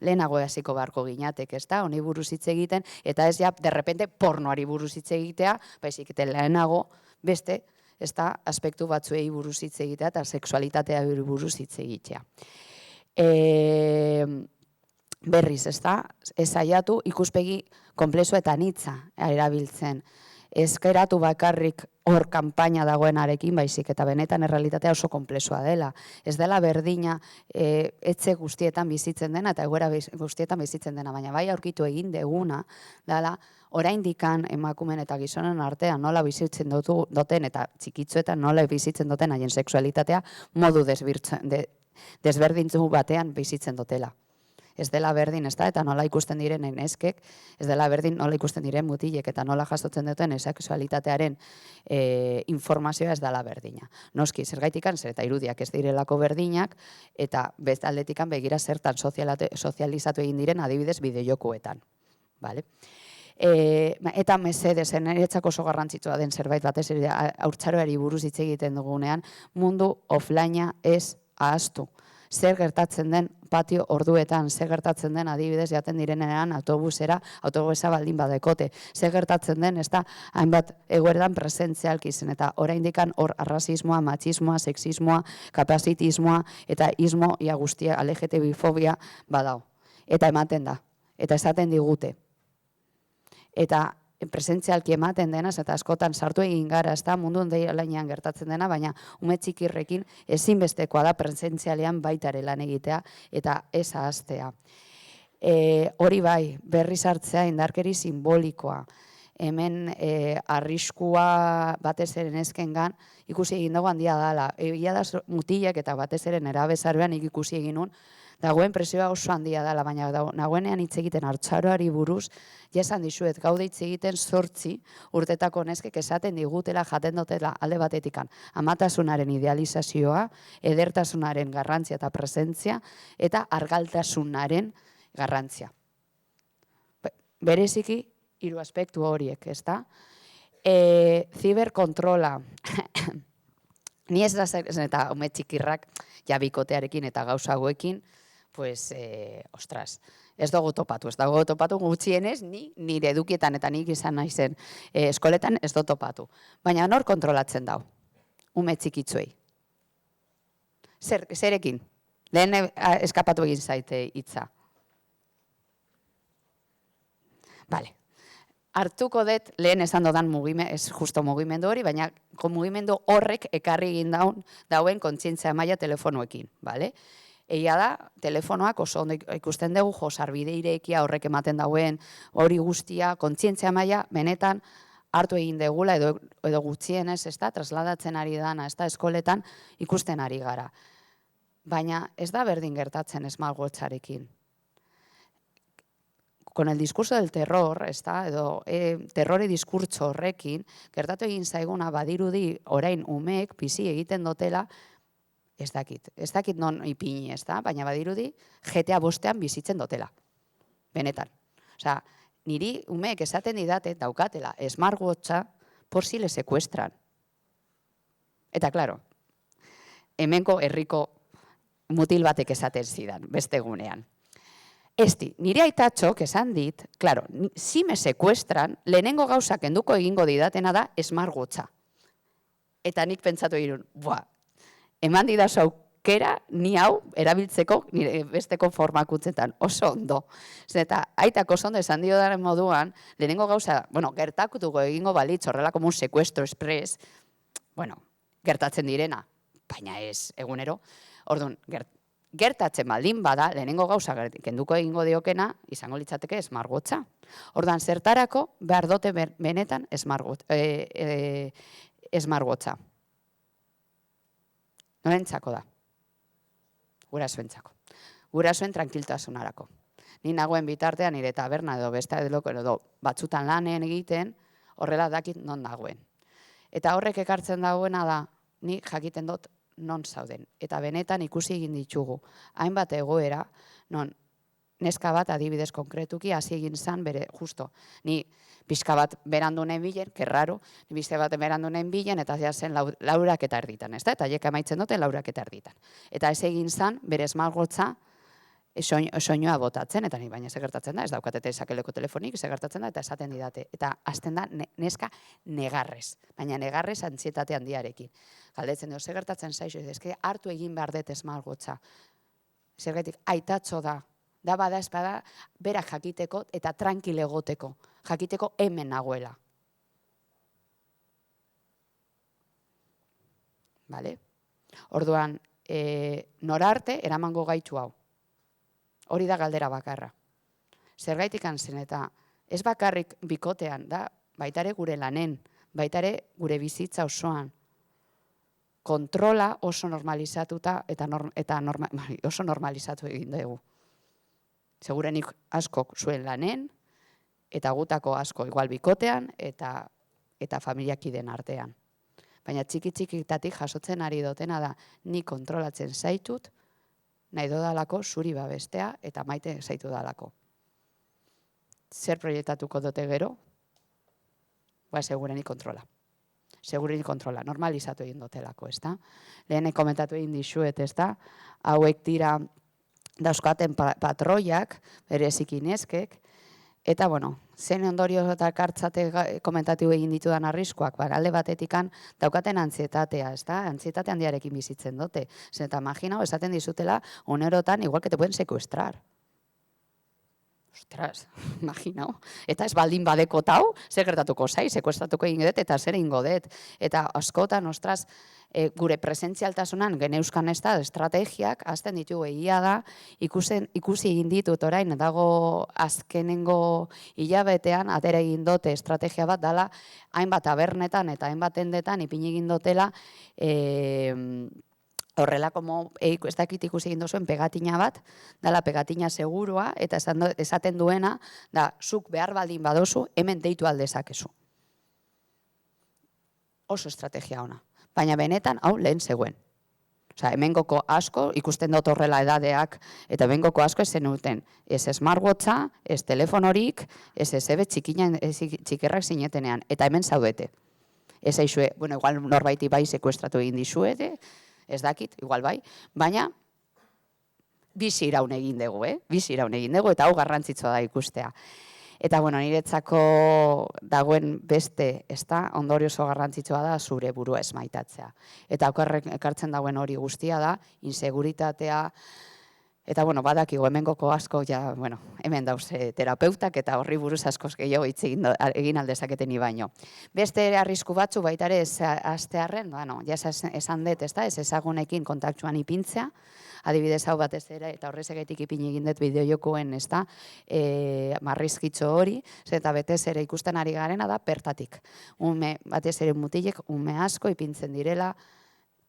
S2: lehenago hasiko beharko ginatek, ez da, honi buruz hitz egiten, eta ez ja, derrepente, pornoari buruz hitz egitea, baizik eta lehenago, beste, ez da, aspektu batzuei buruz hitz egitea, eta sexualitatea buruz hitz egitea. Berriz, ez da, ez saiatu ikuspegi konplexua eta anitza erabiltzen. Ezkeratu bakarrik hor kanpaina dagoenarekin baizik eta benetan errealitatea oso konplexua dela. Ez dela berdina etxe guztietan bizitzen dena eta egoera guztietan bizitzen dena, baina bai aurkitu egin deguna dela oraindikan emakumeen eta gizonen artean nola bizitzen duten eta txikitzuetan nola bizitzen duten haien sexualitatea modu desberdintzu batean bizitzen dutela. Ez dela berdin, ez da, eta nola ikusten diren neskek, ez dela berdin nola ikusten diren mutilek eta nola jasotzen duten sexualitatearen informazioa ez dela berdina. Noski, zergaitikan, zer eta irudiak ez direlako berdinak, eta bestaldetikan begira zertan sozializatu egin diren adibidez bideojokoetan. Eta mesedez, niretzako oso garrantzitsua den zerbait batez haurtzaroari buruz hitz egiten dugunean, mundu offlinea ez ahaztu. Zer gertatzen den patio orduetan, zer gertatzen den adibidez jaten direnean autobusa baldin badekote, zer gertatzen den, ez da, hainbat egoeran presentzialki zen, eta oraindikan hor arrazismoa, matxismoa, sexismoa, kapazitismoa, eta ismo, ia guztia, LGTB-fobia badao. Eta ematen da, eta esaten digute. Eta presentzialki ematen denaz, eta askotan sartu egin gara, ez da, mundu ondailanean gertatzen dena, baina ume txikirrekin ezinbestekoa da presentzialean baitare lan egitea eta ez ahaztea. Hori bai, berriz hartzea indarkeri simbolikoa. Hemen arriskua batez ere neskengan ikusi egin dago handia dela. Egia da mutilak eta batez ere nerabezaroan ikusi egin nun, dagoen presioa oso handia dela, baina nagoenean hitz egiten haurtzaroari buruz, ja esan dizuet, gaude hitz egiten 8 urtetako neskek esaten digutela, jaten dutela alde batetikan, amatasunaren idealizazioa, edertasunaren garrantzia eta presentzia, eta argaltasunaren garrantzia. Bereziki, 3 aspektu horiek, ez da? Ziberkontrola. Ni ez da zen, eta ume txikirrak, ja bikotearekin eta gauza hauekin, pues, ostras, ez dugu topatu gutxienez, nire edukietan eta nik izan naizen eskoletan ez dugu topatu. Baina nor kontrolatzen dau, ume txikitzuei. Zerekin? Lehen eskapatu egin zaite hitza. Bale. Hartuko dut, lehen esan dodan ez justo mugimendu hori, baina mugimendu horrek ekarri egin dauen kontzientzia maila telefonoekin, bale? Egia da, telefonoak oso ondo ikusten dugu, sarbide irekia horrek ematen dauen hori guztia, kontzientzia maila benetan hartu egin degula edo gutxienez, ez da, trasladatzen ari dana, ez da, eskoletan ikusten ari gara. Baina ez da berdin gertatzen smartwatcharekin. Con el discurso del terror, edo terrore diskurtso horrekin, gertatu egin zaiguna badirudi orain umeek bizi egiten dutela, ez dakit non ipini, baina badirudi GTA 5 bizitzen dutela, benetan. Osea, niri umeek esaten didate daukatela smartwatcha por si le secuestran. Eta, claro, hemenko herriko mutil batek esaten zidan, beste egunean. Nire aitatxok esan dit, claro, si me secuestran, lehenengo gauzak enduko egingo didatena da smartwatcha. Eta nik pentsatu egin, eman didazu aukera ni hau erabiltzeko nire besteko formakutzetan, oso ondo. Eta aitak oso ondo esan dio daren moduan, lehenengo gauza, gertakutuko egingo balitz horrelako un secuestro express, gertatzen direna, baina ez egunero, orduan, gertatzen baldin bada, lehenengo gauza kenduko egingo diokena, izango litzateke smartwatcha. Orduan, zertarako behar dote benetan smartwatcha. Norentzako da? Gurasoentzako. Gurasoen tranquiltasunarako. Ni nagoen bitartean nire taberna edo beste edo batzutan lanen egiten, horrela dakit non dagoen. Eta horrek ekartzen dagoena da, ni jakiten dut non zauden. Eta benetan ikusi egin ditugu. Hainbat egoera, non neska bat adibidez konkretuki hasi egin zan bere, justo, ni pixka bat berandu nen bilen, kerraro, ni pixka bat berandu nen bilen, eta zen 4:00 ez da? Eta haiek amaitzen duten 4:00. Eta ez egin zan bere smartwatcha soinua botatzen, eta ni baina ze gertatzen da, ez daukatete sakeleko telefonik, ze gertatzen da, eta esaten didate. Eta hasten da neska negarrez, baina negarrez antsietate handiarekin. Galdetzen dut, ze gertatzen zaizu, eske hartu egin behar dut smartwatcha. Zergatik, aitatxo da bada espada, berak jakiteko eta tranquile egoteko, jakiteko hemen nagoela. Vale? Orduan, norarte eramango gaitu hau. Hori da galdera bakarra. Zergaitik zen eta ez bakarrik bikotean, da baitare gure lanen, baitare gure bizitza osoan. Kontrola oso normalizatuta eta oso normalizatu egin dugu. Segurenik askok zuen lanen, eta gutako asko igual bikotean, eta familiakiden artean. Baina txiki-txikitatik jasotzen ari dotena da, ni kontrolatzen zaitut, nahi dodalako zuri babestea, eta maite zaitu dalako. Zer proiektatuko dute gero? Ba, segurenik kontrola. Segurenik kontrola, normalizatu egin dotelako, ez da? Lehen komentatu egin dizuet, ez da? Hauek dira dauzkaten patroiak, bereziki neskek, eta, bueno, zen ondorio eta kartzate komentatu egin ditudan arriskoak, alde batetikan daukaten antzietatea, ez da? Antzietate handiarekin bizitzen dute. Zer eta imaginau, esaten dizutela, unerotan, igual que te pueden secuestrar. Ostras, imaginau. Eta ez baldin badeko tau, zer gertatuko zai, sekuestratuko egin dut, eta zer ingo dut. Eta askotan, ostras, gure presentzialtasunan geneuzkan ez da, estrategiak, azten ditugu egia da, ikusi egin ditut orain, dago azkenengo hilabetean, atera egin dute estrategia bat dala, hainbat tabernetan eta hainbat endetan, ipini egin dutela, horrela, ez dakit ikusi egin duzuen pegatina bat, dala pegatina segurua, eta esaten duena, da, zuk behar baldin badozu, hemen deitu aldezakezu. Oso estrategia ona. Baina benetan, hau lehen zegoen. Osa, hemengoko asko, ikusten dut horrela edadeak, eta hemengoko asko ez zenuten. Ez smartwatcha, ez telefonorik, ez ebe txikerrak zinetenean, eta hemen zaudete. Ez aizue, bueno, igual norbaiti bai sekuestratu egin dizuete, ez dakit, igual bai, baina bizi iraun egin dugu, bizi iraun egin dugu, eta hau garrantzitsua da ikustea. Eta, bueno, niretzako dagoen beste, ez da, ondorio oso garrantzitsua da zure burua esmaitatzea. Eta okarrek ekartzen dagoen hori guztia da, inseguritatea, eta, bueno, badakigu hemengoko asko, ja, bueno, hemen dauze terapeutak eta horri buruz askoz gehiago hitz egin aldezaketeni baino. Beste arrisku batzu baita ere hastearren, bueno, ja esan dut, ez da, ez ezagunekin kontaktuan ipintzea, adibidez hau batez ere, eta horrezegaitik ipini egin dut bideojokoen, ez da, marrizkitxo hori, eta betez ere ikusten ari garena da, pertatik. Batez ere mutilek, ume asko ipintzen direla,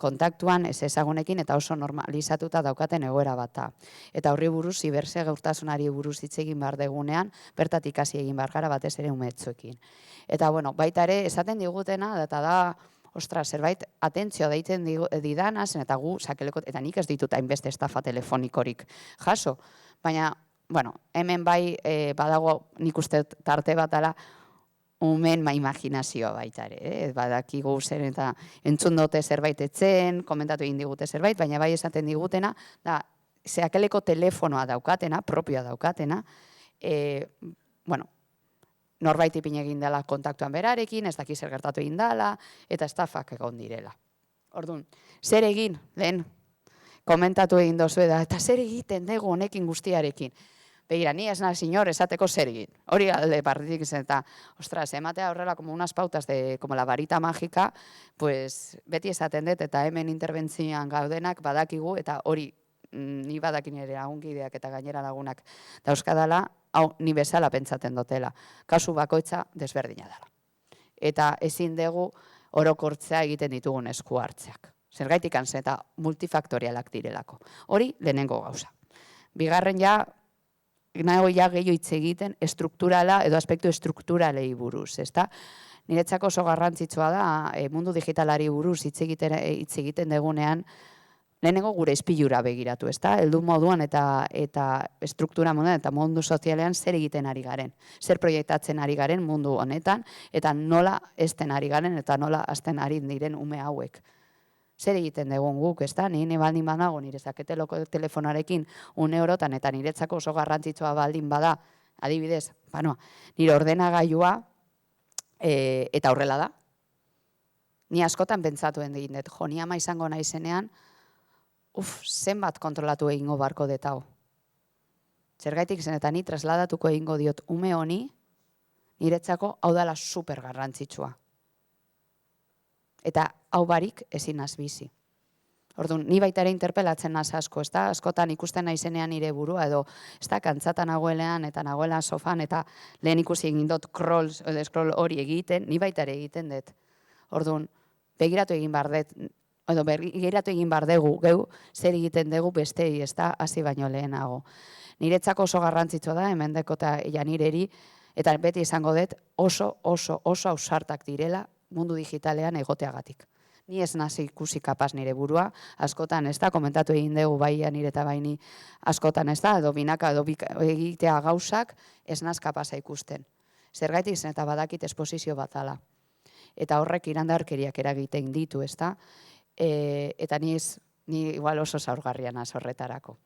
S2: kontaktuan ez ezagunekin eta oso normalizatuta daukaten egoera bat. Eta horri buruz, ziberse gaurtasunari buruz hitz egin behar degunean, bertatik hasi egin behar gara batez ere umetzuekin. Eta, bueno, baita ere, esaten digutena, eta da, ostra, zerbait, atentzio deiten didanaz, eta gu, sakeleko, eta nik ez ditut hainbeste estafa telefonikorik jaso. Baina, bueno, hemen bai, badago nik uste tarte bat ala, umen imaginazioa baita ere, badakigu zen eta entzun dute zerbait etzen, komentatu egin digute zerbait, baina bai esaten digutena, da, zeakeleko telefonoa daukatena, propioa daukatena, bueno, norbait ipin egin dela kontaktuan berarekin, ez daki zer gertatu egin dela, eta estafak egon direla. Orduan, zer egin, lehen, komentatu egin dozu eta zer egiten dugu honekin guztiarekin. Begira, ni ez nahi sinor esateko zer egin. Hori alde partitik zen eta, ostras, ematea horrela como unas pautas de como la varita mágica, pues beti esaten dut eta hemen interbentzioan gaudenak badakigu eta hori ni badakin ere lagunkideak eta gainera lagunak dauzkadala, hau ni bezala pentsaten dutela. Kasu bakoitza desberdina dela. Eta ezin dugu orokortzea egiten ditugun esku hartzeak. Zergaitik eta multifaktorialak direlako. Hori lehenengo gauza. Bigarren nago gehiago hitz egiten estrukturala edo aspektu estrukturalei buruz, ezta? Niretzako oso garrantzitsua da mundu digitalari buruz hitz egiten degunean lehenengo gure ispilura begiratu, ezta? Heldu moduan eta estruktura moduan eta mundu sozialean zer egiten ari garen, zer proiektatzen ari garen mundu honetan eta nola ezten ari garen eta nola azten ari diren ume hauek. Zer egiten dugun guk, ezta? Ni baldin banago nire zaketeloko telefonarekin €1 eta niretzako oso garrantzitsua baldin bada, adibidez, nire ordenagailua eta horrela da. Ni askotan pentsatuen egin dut, ni ama izango naizenean, zenbat kontrolatu egingo barko detau. Zergaitik zen eta ni trasladatuko egingo diot ume honi, niretzako hau dela super garrantzitsua. Eta hau barik ezin naz bizi. Orduan, ni baita ere interpelatzen naz asko, ezta? Askotan ikusten naizenean nire burua edo, ezta, kantzatan nagoelean eta nagoela sofan eta lehen ikusi egin dut scroll hori egiten, ni baita ere egiten dut. Orduan, begiratu egin bar dugu, geu, zer egiten dugu bestei, ezta, hasi baino lehenago. Niretzako oso garrantzitsua da, hemendeko eta janireri, eta beti izango dut oso ausartak direla mundu digitalean egoteagatik. Ni ez nazi ikusi kapaz nire burua, askotan ez da, komentatu egin dugu bai nire eta baini askotan ez da, edo binaka edo egitea gauzak ez naz kapaza ikusten. Zergaitik zen eta badakit esposizio bat dala. Eta horrek irandarkeriak eragiten ditu, ez da, eta ni igual oso zaurgarria naz horretarako.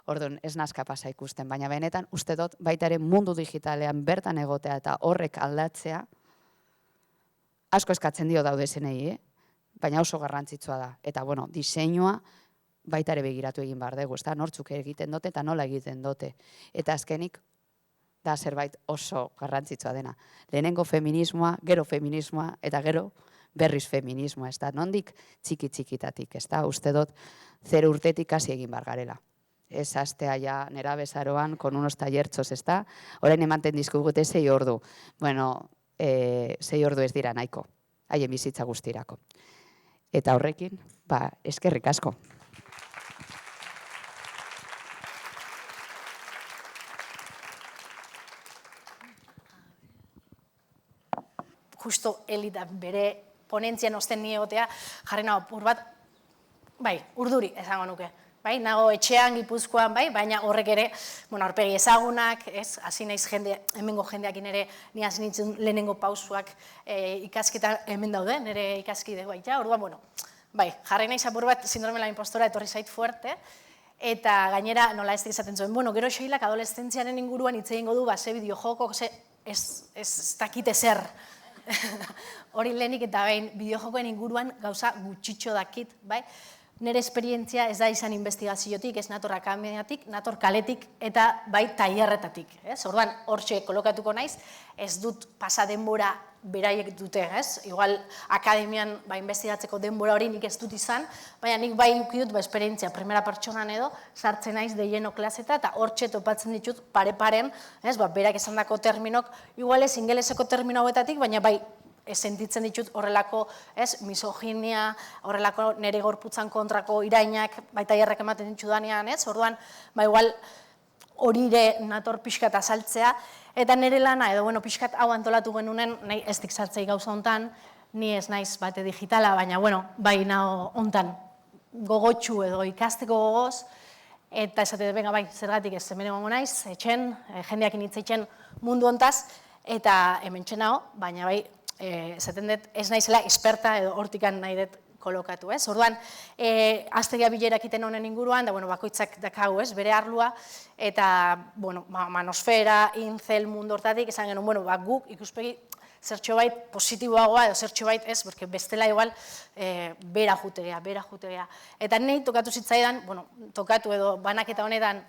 S2: Orduan, ez naz kapaza ikusten, baina benetan uste dut baita ere mundu digitalean bertan egotea eta horrek aldatzea, asko eskatzen dio daude zenei, baina oso garrantzitsua da. Eta, diseinua baita ere begiratu egin behar dugu, ezta? Nortzuk egiten dute eta nola egiten dute. Eta azkenik, da zerbait oso garrantzitsua dena. Lehenengo feminismoa, gero feminismoa, eta gero berriz feminismoa, ezta? Nondik txiki-txikitatik, ezta? Uste dut, 0 urtetik hasi egin behar garela. Ez astea ja nera bezaroan, con unos tallertzos, ezta? Orain ematen dizkugute 6 ordu. 6 ordu ez dira nahiko, haien bizitza guztirako. Eta horrekin, eskerrik asko.
S3: Justo Elida bere ponentzian osten ni egotea, jarri nago apur bat, urduri esango nuke. Nago etxean, Gipuzkoan, baina horrek ere, aurpegi ezagunak, hasi naiz hemengo jendeakin ere, ni hasi nintzen lehenengo pausuak ikasketa hemen daude, nire ikaskide baita, orduan, jarri naiz apur bat sindrome la impostora etorri zait fuerte, eta gainera nola ez izaten zuen, gero Sheilak adolescentziaren inguruan hitz egingo du, ze bideojoko, ez dakite zer. Hori lehenik eta behin, bideojokoen inguruan gauza gutxitxo dakit, nire esperientzia ez da izan investigaziotik, ez nator akademiatik, nator kaletik eta tailerretatik. Orduan, hortxe kolokatuko naiz, ez dut pasa denbora beraiek dute, igual akademian investigatzeko denbora hori nik ez dut izan, baina nik ukidut esperientzia, primera pertsonan edo, sartzen naiz deieno klaseta eta hortxe topatzen ditut pare-paren, berak esandako terminok, igual ez ingeleseko termino hauetatik, baina sentitzen ditut horrelako misoginia, horrelako nire gorputzan kontrako irainak, tailerrak ematen ditudanean, orduan, igual horire nator pixkat azaltzea, eta nire lana, edo pixkat hau antolatu genunen, nahi ez dik sartzei gauza hontan, ni ez naiz bate digitala, baina, bai naho hontan gogotxu edo ikasteko gogoz, eta esate, venga, zergatik ez hemen egongo naiz, etxen, jendeakin hitz etxen mundu hontaz, eta hemen txenao, baina esaten dut ez naizela experta edo hortikan nahi dut kolokatu, Orduan, aztegia bilerak iten honen inguruan, da, bakoitzak dakau, bere arlua, eta, manosfera, incel, mundu hortatik, esan genuen, guk ikuspegi zertxo bait positiboagoa, edo zertxo bait ez, porque bestela igual bera jutegea. Eta nahi tokatu zitzaidan, tokatu edo banaketa honetan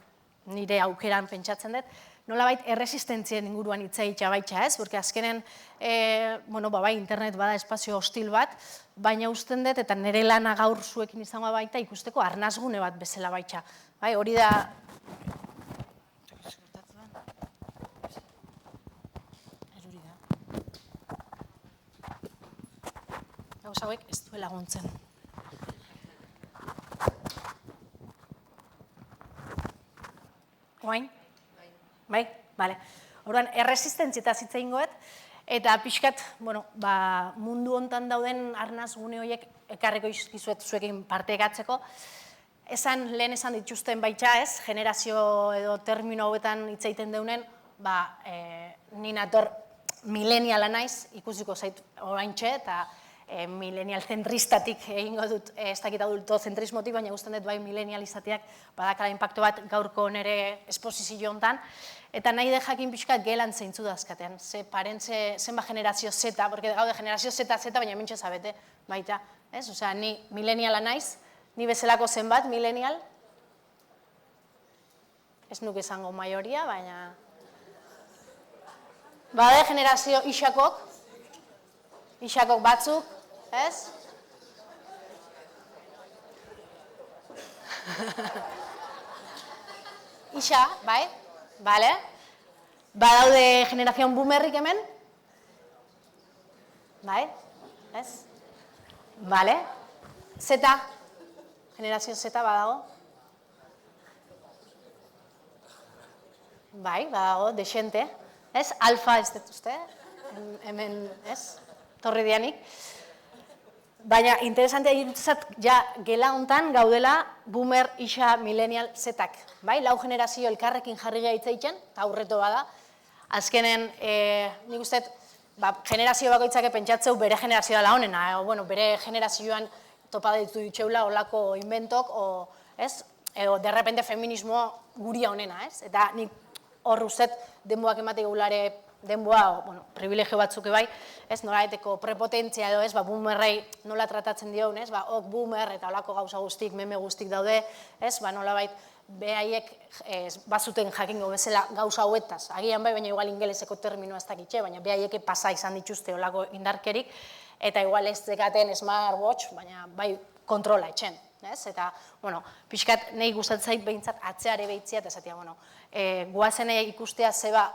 S3: nire aukeran pentsatzen dut, nolabait erresistentzien inguruan hitz egitea baita, porque azkenen, internet bada espazio hostil bat, baina usten dut, eta nire lana gaur zuekin izango baita ikusteko arnazgune bat bezala baita. Bai, hori da... Gauza hauek ez duela laguntzen. Oain? Bai? Bale. Orduan, erresistentzia hitz egingoet, eta pixkat, mundu hontan dauden arnaz gune horiek ekarriko izkizuet zuekin partekatzeko. Lehen esan dituzten baitxa ez, generazio edo termino hauetan hitz egiten deunen, ni nator mileniala naiz, ikusiko zait oraintxe, eta milenial zentristatik egingo dut, ez dakit adultozentrismotik, baina guztan dut bai milenial izateak badakala impacto bat gaurko nire esposizio hontan, eta nahi de jakin pixkat gelan zeintzu dazkaten, zenba generazio Z, porque gaude generazio Z, baina mintxe zabete, baita, ez? Osea, ni mileniala naiz, ni bezalako zenbat milenial, ez nuke izango maioria, baina... Bade generazio isakok batzuk, ez? Isa, bai, bale. Badaude generazion boomerrik hemen? Bai, ez? Bale. Zeta, generazio zeta badago? Bai, badago, desente. Ez, alfa ez dut uste, hemen, ez? Torri dianik. Baina, interesantea irutzat, ja, gela hontan gaudela boomer, isa, millennial, zetak. Bai, lau generazio elkarrekin jarri gaitzaiten, eta aurreto bada. Azkenen, nik uste, generazio bakoitzake pentsatzeu bere generazioa la honena, bere generazioan topa ditu ditxeula olako inventok, edo derrepente feminismoa guria honena, ez? Eta nik hor ustet denboak ematik gulare denboa, privilegio batzuk ebai, nolaeteko prepotentzia edo, boomerrei nola tratatzen diogun, ok boomer eta olako gauza guztik, meme guztik daude, nolabait behaiek bazuten jakingo bezala gauza hauetaz, agian bai, baina igual ingeleseko terminoa ez dakitxe, baina behaiek pasa izan dituzte olako indarkerik, eta igual ez zekaten smartwatch, baina bai kontrola etxen. Eta, pixkat nahi gustatzait behintzat atzeare behitzia, eta esatia, guazene ikustea zeba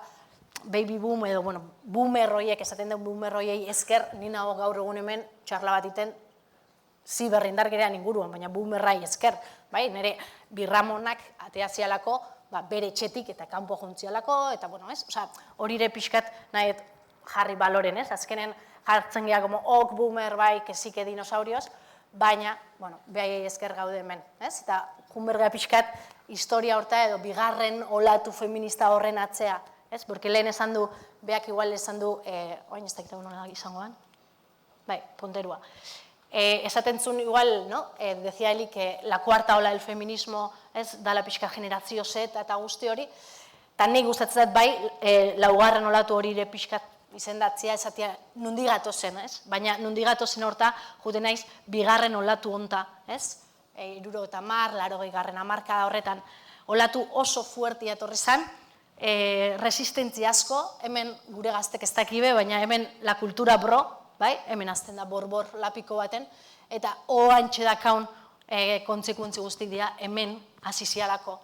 S3: baby boom edo, boomer horiek, esaten den boomer horiei esker, nina gaur egun hemen txarla bat iten ziberrindarkerean inguruan, baina boomerrai esker, bai, nire birramonak ateazialako, bere txetik eta kanpo jontzialako, eta, hori ere pixkat nahi jarri baloren, azkenen jartzen geha como ok boomer bai, kesike dinosaurioz, baina, behai esker gaude hemen, eta junberga pixkat historia horta edo bigarren olatu feminista horren atzea, porque lehen esan du, beak igual esan du, oain ez dakitagun nola izangoan, bai, ponterua. Esaten zuen igual, decía Eli, que la cuarta ola del feminismo da la pixka generazio Z eta guzti hori, eta nik gustatzen bai, laugarren olatu hori ere pixkat izendatzea esatia nundigatu zen, baina nundigatu zen horta, jute naiz, bigarren olatu honta, 70, 80 hamarkada horretan, olatu oso fuertia etorri zen, resistentzia asko, hemen gure gaztek ez dakibe, baina hemen la kultura bro, hemen azten da borbor lapiko baten, eta oantxe dakaun kontsekuentzi guztik dira hemen hasizialako,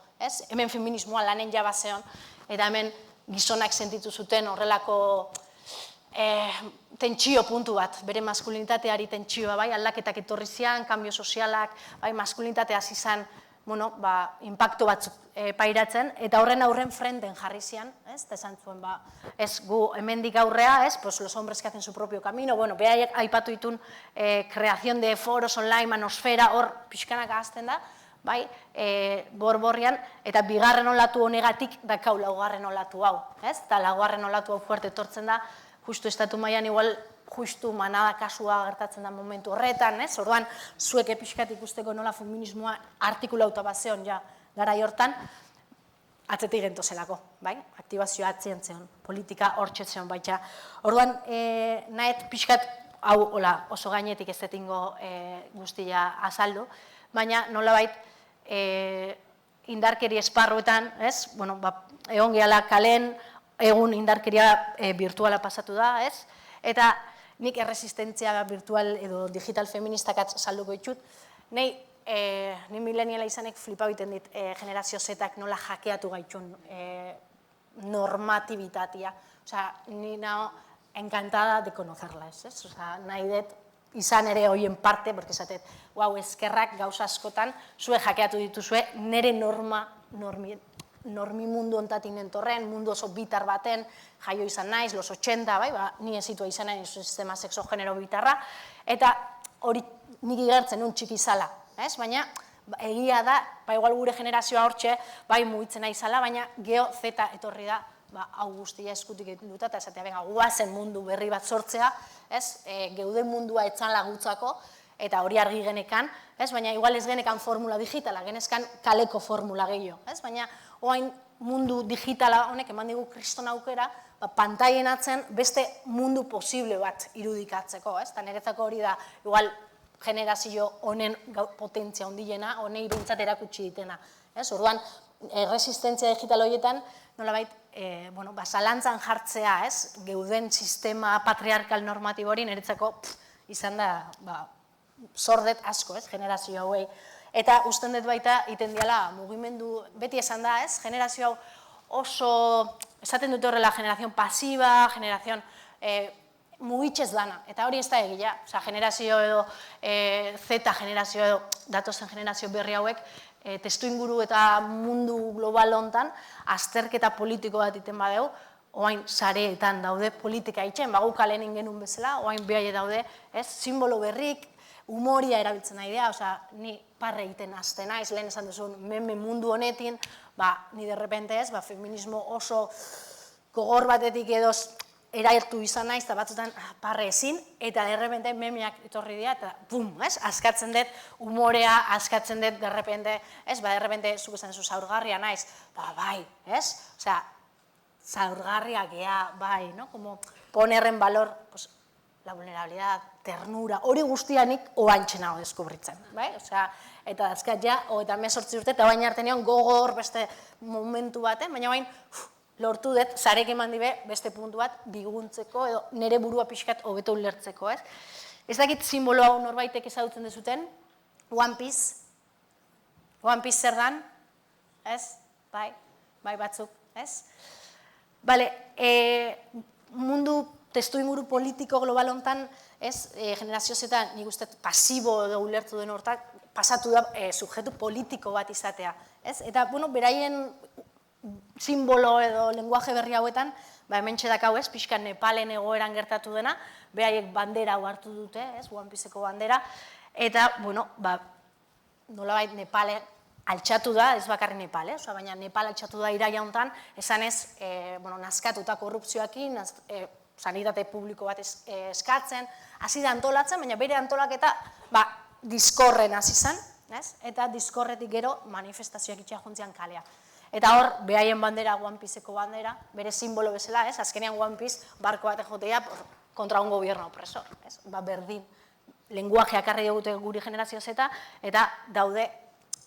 S3: hemen feminismoa lanen jabazeon, eta hemen gizonak sentitu zuten horrelako tentsio puntu bat, bere maskulinitateari tentsioa, aldaketak etorri zian, kambio sozialak, maskulinitatea hasi zan, impacto batzuk pairatzen, eta horren frenten jarri zian, eta esan zuen, gu hemendik aurrea, los hombres que hacen su propio camino, behaiek aipatu ditun creación de foros online, manosfera, hor pixkanak ahazten da, borborrian, eta bigarren olatu honegatik dakau laugarren olatu hau, eta laugarren olatu hau fuerte etortzen da, justu estatu mailan igual, justu manada kasua gertatzen da momentu horretan, orduan, zuek pixkat ikusteko nola feminismoa artikulauta bazeon, gara hortan, atzetik gentozelako, aktibazioa atzien zeon, politika hortxe zeon baitxa. Orduan, nahet pixkat, hau oso gainetik ez detingo guztia azaldu, baina nolabait indarkeri esparruetan, egon gehala kalen, egun indarkeria virtuala pasatu da, eta nik erresistentzia virtual edo digital feministak salduko ditut, nahi ni mileniala izanek flipa biten dit, generazio zetak nola jakeatu gaitxun normatibitatea. Osea, ni nao encantada de conocerla, ez? Osea, nahi dut izan ere hoien parte, porque esatet, guau, eskerrak gauza askotan, zue jakeatu dituzue, nire normi mundu ontatik nentorren, mundu oso bitar baten, jaio izan naiz, los 80, bai, ni ezitua izan nahi sistema sexo-genero bitarra, eta hori nik igertzen un txiki zala, ez? Baina egia da, igual gure generazioa hortxe, bai mugitzen nahi zala, baina geho zeta etorri da, hau guztia eskutik egiten duta, eta esatea, venga, guazen mundu berri bat sortzea, ez? Geuden mundua etzan lagutzako, eta hori argi genekan, ez? Baina igual ez genekan formula digitala, genezkan kaleko formula gehiago, ez? Baina oain mundu digitala honek eman digu kriston aukera, pantaien atzen beste mundu posible bat irudikatzeko, ez? Eta niretzako hori da, igual generazio honen potentzia handiena, honei behintzat erakutsi ditena, ez? Orduan, resistentzia digital horietan, nolabait, zalantzan jartzea, ez? Geuden sistema patriarkal normatibo hori niretzako izan da, zordet asko, ez? Generazio hauei. Eta usten dut baita, iten diala, mugimendu, beti esan da, ez? Generazio hau oso, esaten dute horrela, generazion pasiba, generazion mugitxez dana, eta hori ez da egia. Osa, generazio edo, Z generazio edo, datozen generazio berri hauek, testu inguru eta mundu global hontan, azterketa politiko bat iten badeu, oain sareetan daude politika itxen, bagu kalen ingenun bezala, oain behaie daude, ez? Simbolo berrik, humoria erabiltzen nahi dira, osea, ni parre egiten hasten naiz, lehen esan duzun, meme mundu honetin, ni derrepente ez, feminismo oso gogor batetik edo eraertu izan naiz, eta batzutan parre ezin, eta derrepente memeak etorri dira, eta bum, ez, askatzen dut humorea, askatzen dut derrepente, ez, derrepente, zuk esan zu, zaurgarria naiz, bai, ez, osea, zaurgarria gea, bai, no, como poner en valor, pues, la vulnerabilidad, ternura, hori guztianik oantxen hau deskubritzen, bai? Osea, eta azkat ja, eta 18 urte, eta baina arte nion gogor beste momentu baten, baina bain lortu dut, zarek eman dibe beste puntu bat biguntzeko, edo nire burua pixkat hobeto ulertzeko, ez? Ez dakit simbolo hau norbaitek ezagutzen dezuten, One Piece. One Piece zer dan, ez? Bai batzuk, ez? Bale, mundu testu inguru politiko global hontan, ez, generazio zetan, nik uste pasibo edo ulertu den hortak, pasatu da subjektu politiko bat izatea, ez? Eta, bueno, beraien simbolo edo lenguaje berri hauetan, hemen txedakau ez, pixkan Nepalen egoeran gertatu dena, beraiek bandera hau hartu dute, ez, One Pieceko bandera, eta, bueno, nolabait Nepale altxatu da, ez bakarri Nepal, baina Nepal altxatu da iraia hontan, esan ez, nazkatuta korrupzioakin, sanitate publiko bat eskatzen, hasi da antolatzen, baina bere antolaketa diskorren hasi zen, eta diskorretik gero manifestazioak itxea jontzian kalea. Eta hor, behaien bandera, One Pieceko bandera, bere simbolo bezala, azkenean One Piece barko bat ejotea kontra un gobierno opresor, berdin, lenguajeak arri dugute guri generazio zeta, eta daude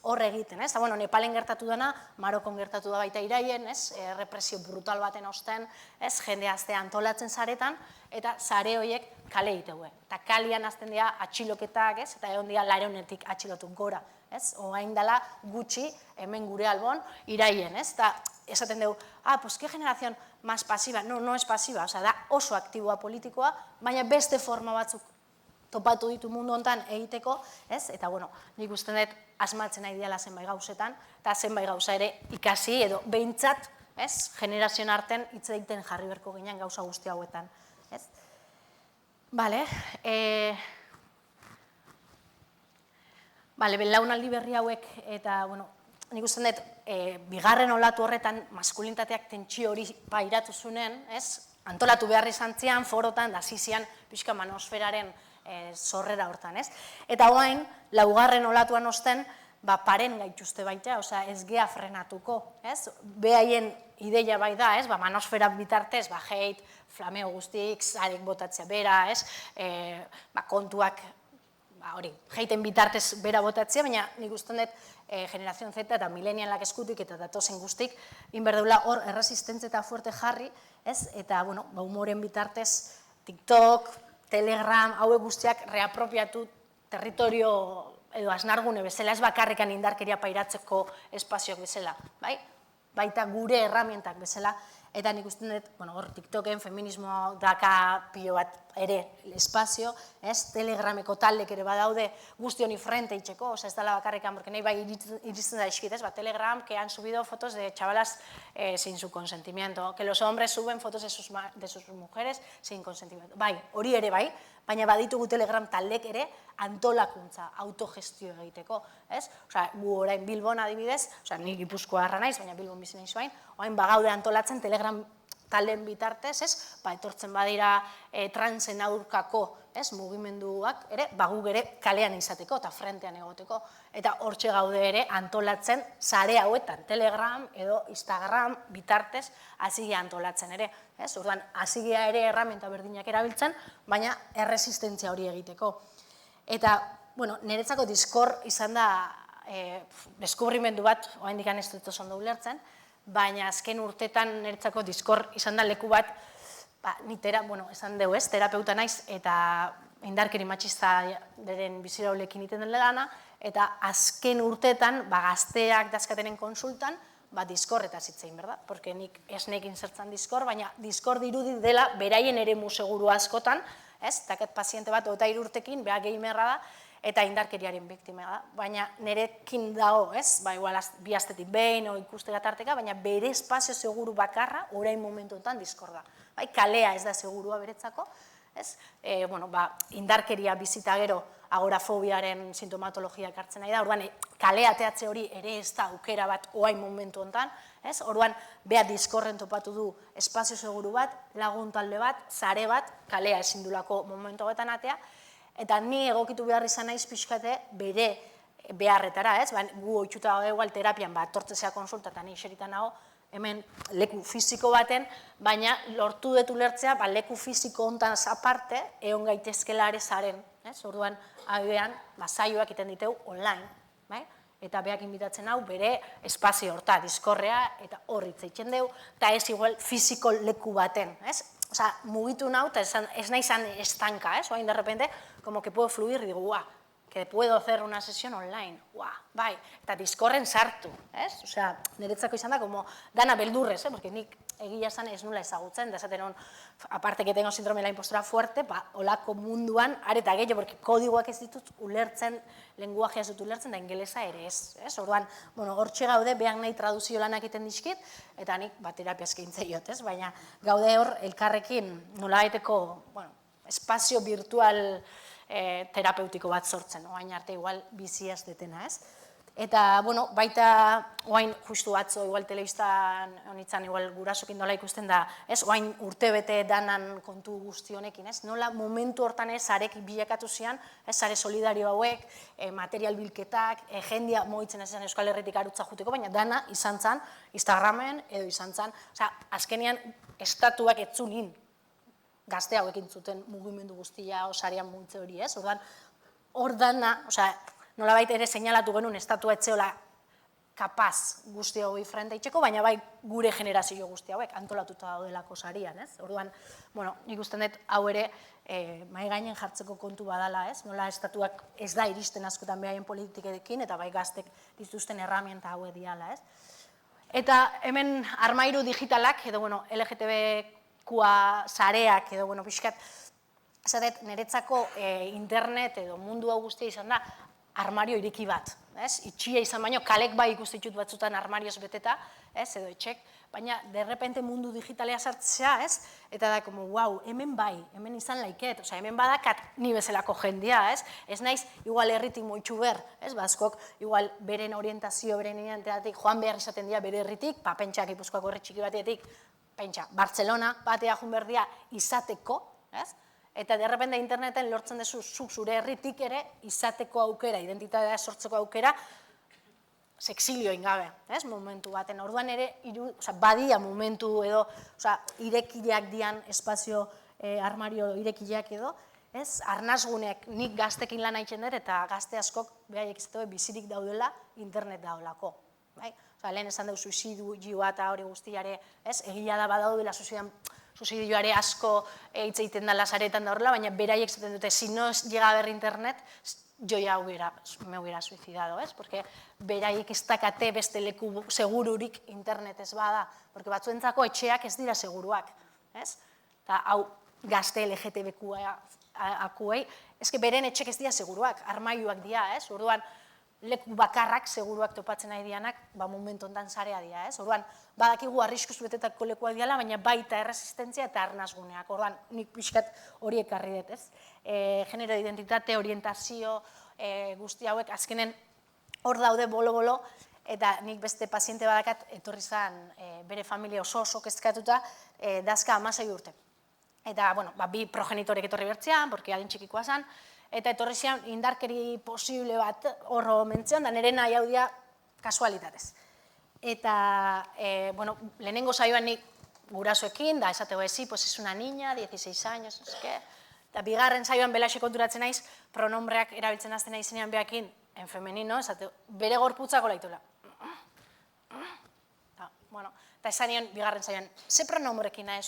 S3: hor egiten, ez? Bueno, Nepalen gertatu dena, Marokon gertatu da baita iraien, ez? Represio brutal baten osten, ez? Jende aztea antolatzen zaretan, eta zare horiek kale egiteue. Eta kalian azten dira atxiloketak, ez? Eta egon dira lareonetik atxilotu gora, ez? Oain dela gutxi, hemen gure albon, iraien, ez? Eta esaten dugu, pues que generación más pasiva? No es pasiva, da oso aktiboa politikoa, baina beste forma batzuk topatu ditu mundu hontan egiteko, ez? Eta, bueno, nik usten dut asmatzen nahi diala zenbait gauzetan, eta zenbait gauza ere ikasi edo behintzat, ez? Generazioen arten hitz egiten jarri berko ginen gauza guzti hauetan, ez? Bale, belaunaldi berri hauek, eta, bueno, nik usten dut, bigarren olatu horretan maskulinitateak tentsio hori pairatu zunen, ez? Antolatu behar izan zian, forotan, da zizian, pixka manosferaren zorrera hortan, ez? Eta oain, laugarren olatuan osten, paren gaituzte baita, osea, ez gea frenatuko, ez? Behaien ideia bai da, ez? Manosfera bitartez, heit, flameo guztik, zarek botatzea bera, ez? Kontuak, hori, heiten bitartez bera botatzea, baina nik usten dut generazion Z eta milenialak eskutik eta datozen guztik, inberdeula hor erresistentzia eta fuerte jarri, ez? Eta, bueno, humoren bitartez, TikTok, Telegram, hauek guztiak reapropiatu territorio edo asnargune bezala, ez bakarrikan indarkeria pairatzeko espazioak bezala, bai? Baita gure erramientak bezala, eta nik uste dut, hor TikToken feminismo daka pilo bat ere espazio, Telegrameko taldek ere badaude guzti honi frente itxeko, ez dela bakarrikan, porque nahi bai iristen da eskit, Telegram, que han subido fotos de chavalas sin su consentimiento, que los hombres suben fotos de sus mujeres sin consentimiento. Bai, hori ere bai, baina baditugu Telegram taldek ere antolakuntza, autogestio egiteko, ez? Osea, gu orain Bilbon adibidez, osea, ni Gipuzkoarra naiz, baina Bilbon bizi naiz orain, orain bagaude antolatzen Telegram taldeen bitartez, ez? Etortzen badira transen aurkako, ez? Mugimenduak ere, guk ere kalean izateko eta frentean egoteko. Eta hortxe gaude ere antolatzen sare hauetan, Telegram edo Instagram bitartez hasi antolatzen ere. Orduan, hasi ere erramienta berdinak erabiltzen, baina erresistentzia hori egiteko. Eta, niretzako Discord izan da deskubrimendu bat, oraindik ez dut oso ondo ulertzen, baina azken urtetan niretzako Discord izan da leku bat, nitera, esan dugu ez, terapeuta naiz, eta indarkeri matxista deren biziraulekin iten den lana, eta azken urtetan, gazteak dazkatenen konsultan, Discord eta zitzein, berda? Porque nik esnekin zertzen Discord, baina Discord irudi dela beraien ere museguru askotan, ez? Taket paziente bat, 23 urtekin, beha gamerra da, eta indarkeriaren biktima da. Baina nerekin dago, ez? Igual, bi astetik behin, ikuste gatarteka, baina bere espazio seguru bakarra, orain momentu honetan Discord da. Kalea ez da segurua beretzako, ez? Indarkeria bizita gero, agorafobiaren sintomatologiak hartzen nahi da, orduan kalea ateatze hori ere ez da aukera bat oain momentu honetan, orduan beha Discorden topatu du espazio seguru bat, lagun talde bat, zare bat, kalea ezin dulako momentu honetan atea, eta ni egokitu behar izan naiz pixkate bere beharretara, gu oitxuta egual terapian tortzezea konsulta eta ni xeritan nago, hemen leku fisiko baten, baina lortu dut ulertzea leku fisiko hontan aparte, egon gaitezkela ere zaren, orduan agian saioak iten diteu online, eta beak inbitatzen hau bere espazio horta, Discordrea, eta hor hitz egiten deu, eta ez igual fisiko leku baten, Osa, mugitu nau, eta ez nahi zan estanka, oain de repente, como que puedo fluir, digo, guau, que puedo hacer una sesión online, bai, eta Discorden sartu, Osea, niretzako izan da, como dana beldurrez, porque nik egia esan ez nula ezagutzen, da esaten hon, aparte que tengo síndrome de la impostora fuerte, holako munduan, areta gehiago, porque kodigoak ez ditut ulertzen, lenguajea ez dut ulertzen, da ingelesa ere ez, orduan, gortxe gaude, behar nahi traduzio lanak iten dizkit, eta nik terapia eskaintzei jot, baina gaude hor, elkarrekin, nola baiteko, espazio virtual terapeutiko bat sortzen, oain arte igual biziaz detena, Eta, baita, oain justu batzo, igual telebistan honitzen, igual gurasokin nola ikusten da, oain urtebete danan kontu guzti honekin, nola momentu hortan zarek bilakatu zian, zare solidario hauek, material bilketak, jendia moitzen ez izan Euskal Herritik arutza juteko, baina dana izan zan, Instagramen edo izan zan, azkenian estatuak etzulin gazte hauekin zuten mugimendu guztia osarian muntze hori, ordan, hor dana, nola baita ere seinalatu genuen estatua etzeola kapaz guzti hori frente itxeko, baina bai gure generazio guzti hauek antolatuta daudelako sarian, Orduan, nik usten dut hau ere mai gainen jartzeko kontu badala, Nola estatuak ez da iristen askotan behaien politikekin, eta bai gaztek dituzten erramienta hau ediala, Eta hemen armairu digitalak, edo LGTB-kua zareak, edo pixkat, esatet, niretzako internet edo mundu hau guztia izan da, armario ireki bat, itxia izan baino, kalek bai ikustitut batzutan armarioz beteta, edo etxek, baina derrepente mundu digitalea sartzea, eta da, como, wow, hemen bai, hemen izan laiket, hemen badakat ni bezalako jendia, ez naiz, igual herritik moitxu ber, bazkok, igual beren orientazio, beren identitatik, joan behar izaten dira bere herritik, pentsa, Gipuzkoako herri txiki batetik, pentsa, Bartzelona batea joan behar dira izateko, eta derrepende interneten lortzen dezu zuk zure herritik ere izateko aukera, identitatea sortzeko aukera, sexilioin gabe, momentu baten. Orduan ere, badia momentu edo, irekileak dian espazio armario irekileak edo, arnazguneak nik gaztekin lan haitzen dut eta gazte askok behaiek izateko bizirik daudela internet daudelako. Lehen esan dugu suizidioa eta hori guztiare, egia da badaudela suizidioare asko hitz egiten dela saretan da horrela, baina beraiek zaten dute, si no llega a ver internet, yo ya me hubiera suicidado, ¿es? Porque beraiek ez dakate beste leku segururik internetez bada, porque batzuentzako etxeak ez dira seguruak, ez? Eta hau gazte LGTBQAkuei, eske beren etxek ez dira seguruak, armailuak dira, ez? Orduan, leku bakarrak seguruak topatzen nahi dianak, momentu ondan zarea dira, ez? Orduan, badakigu arriskuz betetako lekuak diala, baina baita erresistentzia eta arnazguneak. Orduan, nik pixkat hori ekarri dut, ez? Genero identitate, orientazio, guzti hauek, azkenen hor daude bolo-bolo, eta nik beste paziente badakat, etorri zen bere familia oso kezkatuta, dazka 16 urte. Eta, bueno, bi progenitorek etorri bertzean, porque adin txikikoa zen, eta etorri zian indarkeri posible bat horro mentzion, da nire nahi hau dia kasualitatez. Eta, bueno, lehenengo saioan nik gurasoekin, da esatego ezi, pues es una niña, 16 años, no sé qué. Eta bigarren saioan belaxe konturatzen naiz, pronombreak erabiltzen azten nahi zenean behakin, en femenino, esatego, bere gorputzako laitula. Bueno, eta esan nion bigarren saioan, ze pronombrekin nahi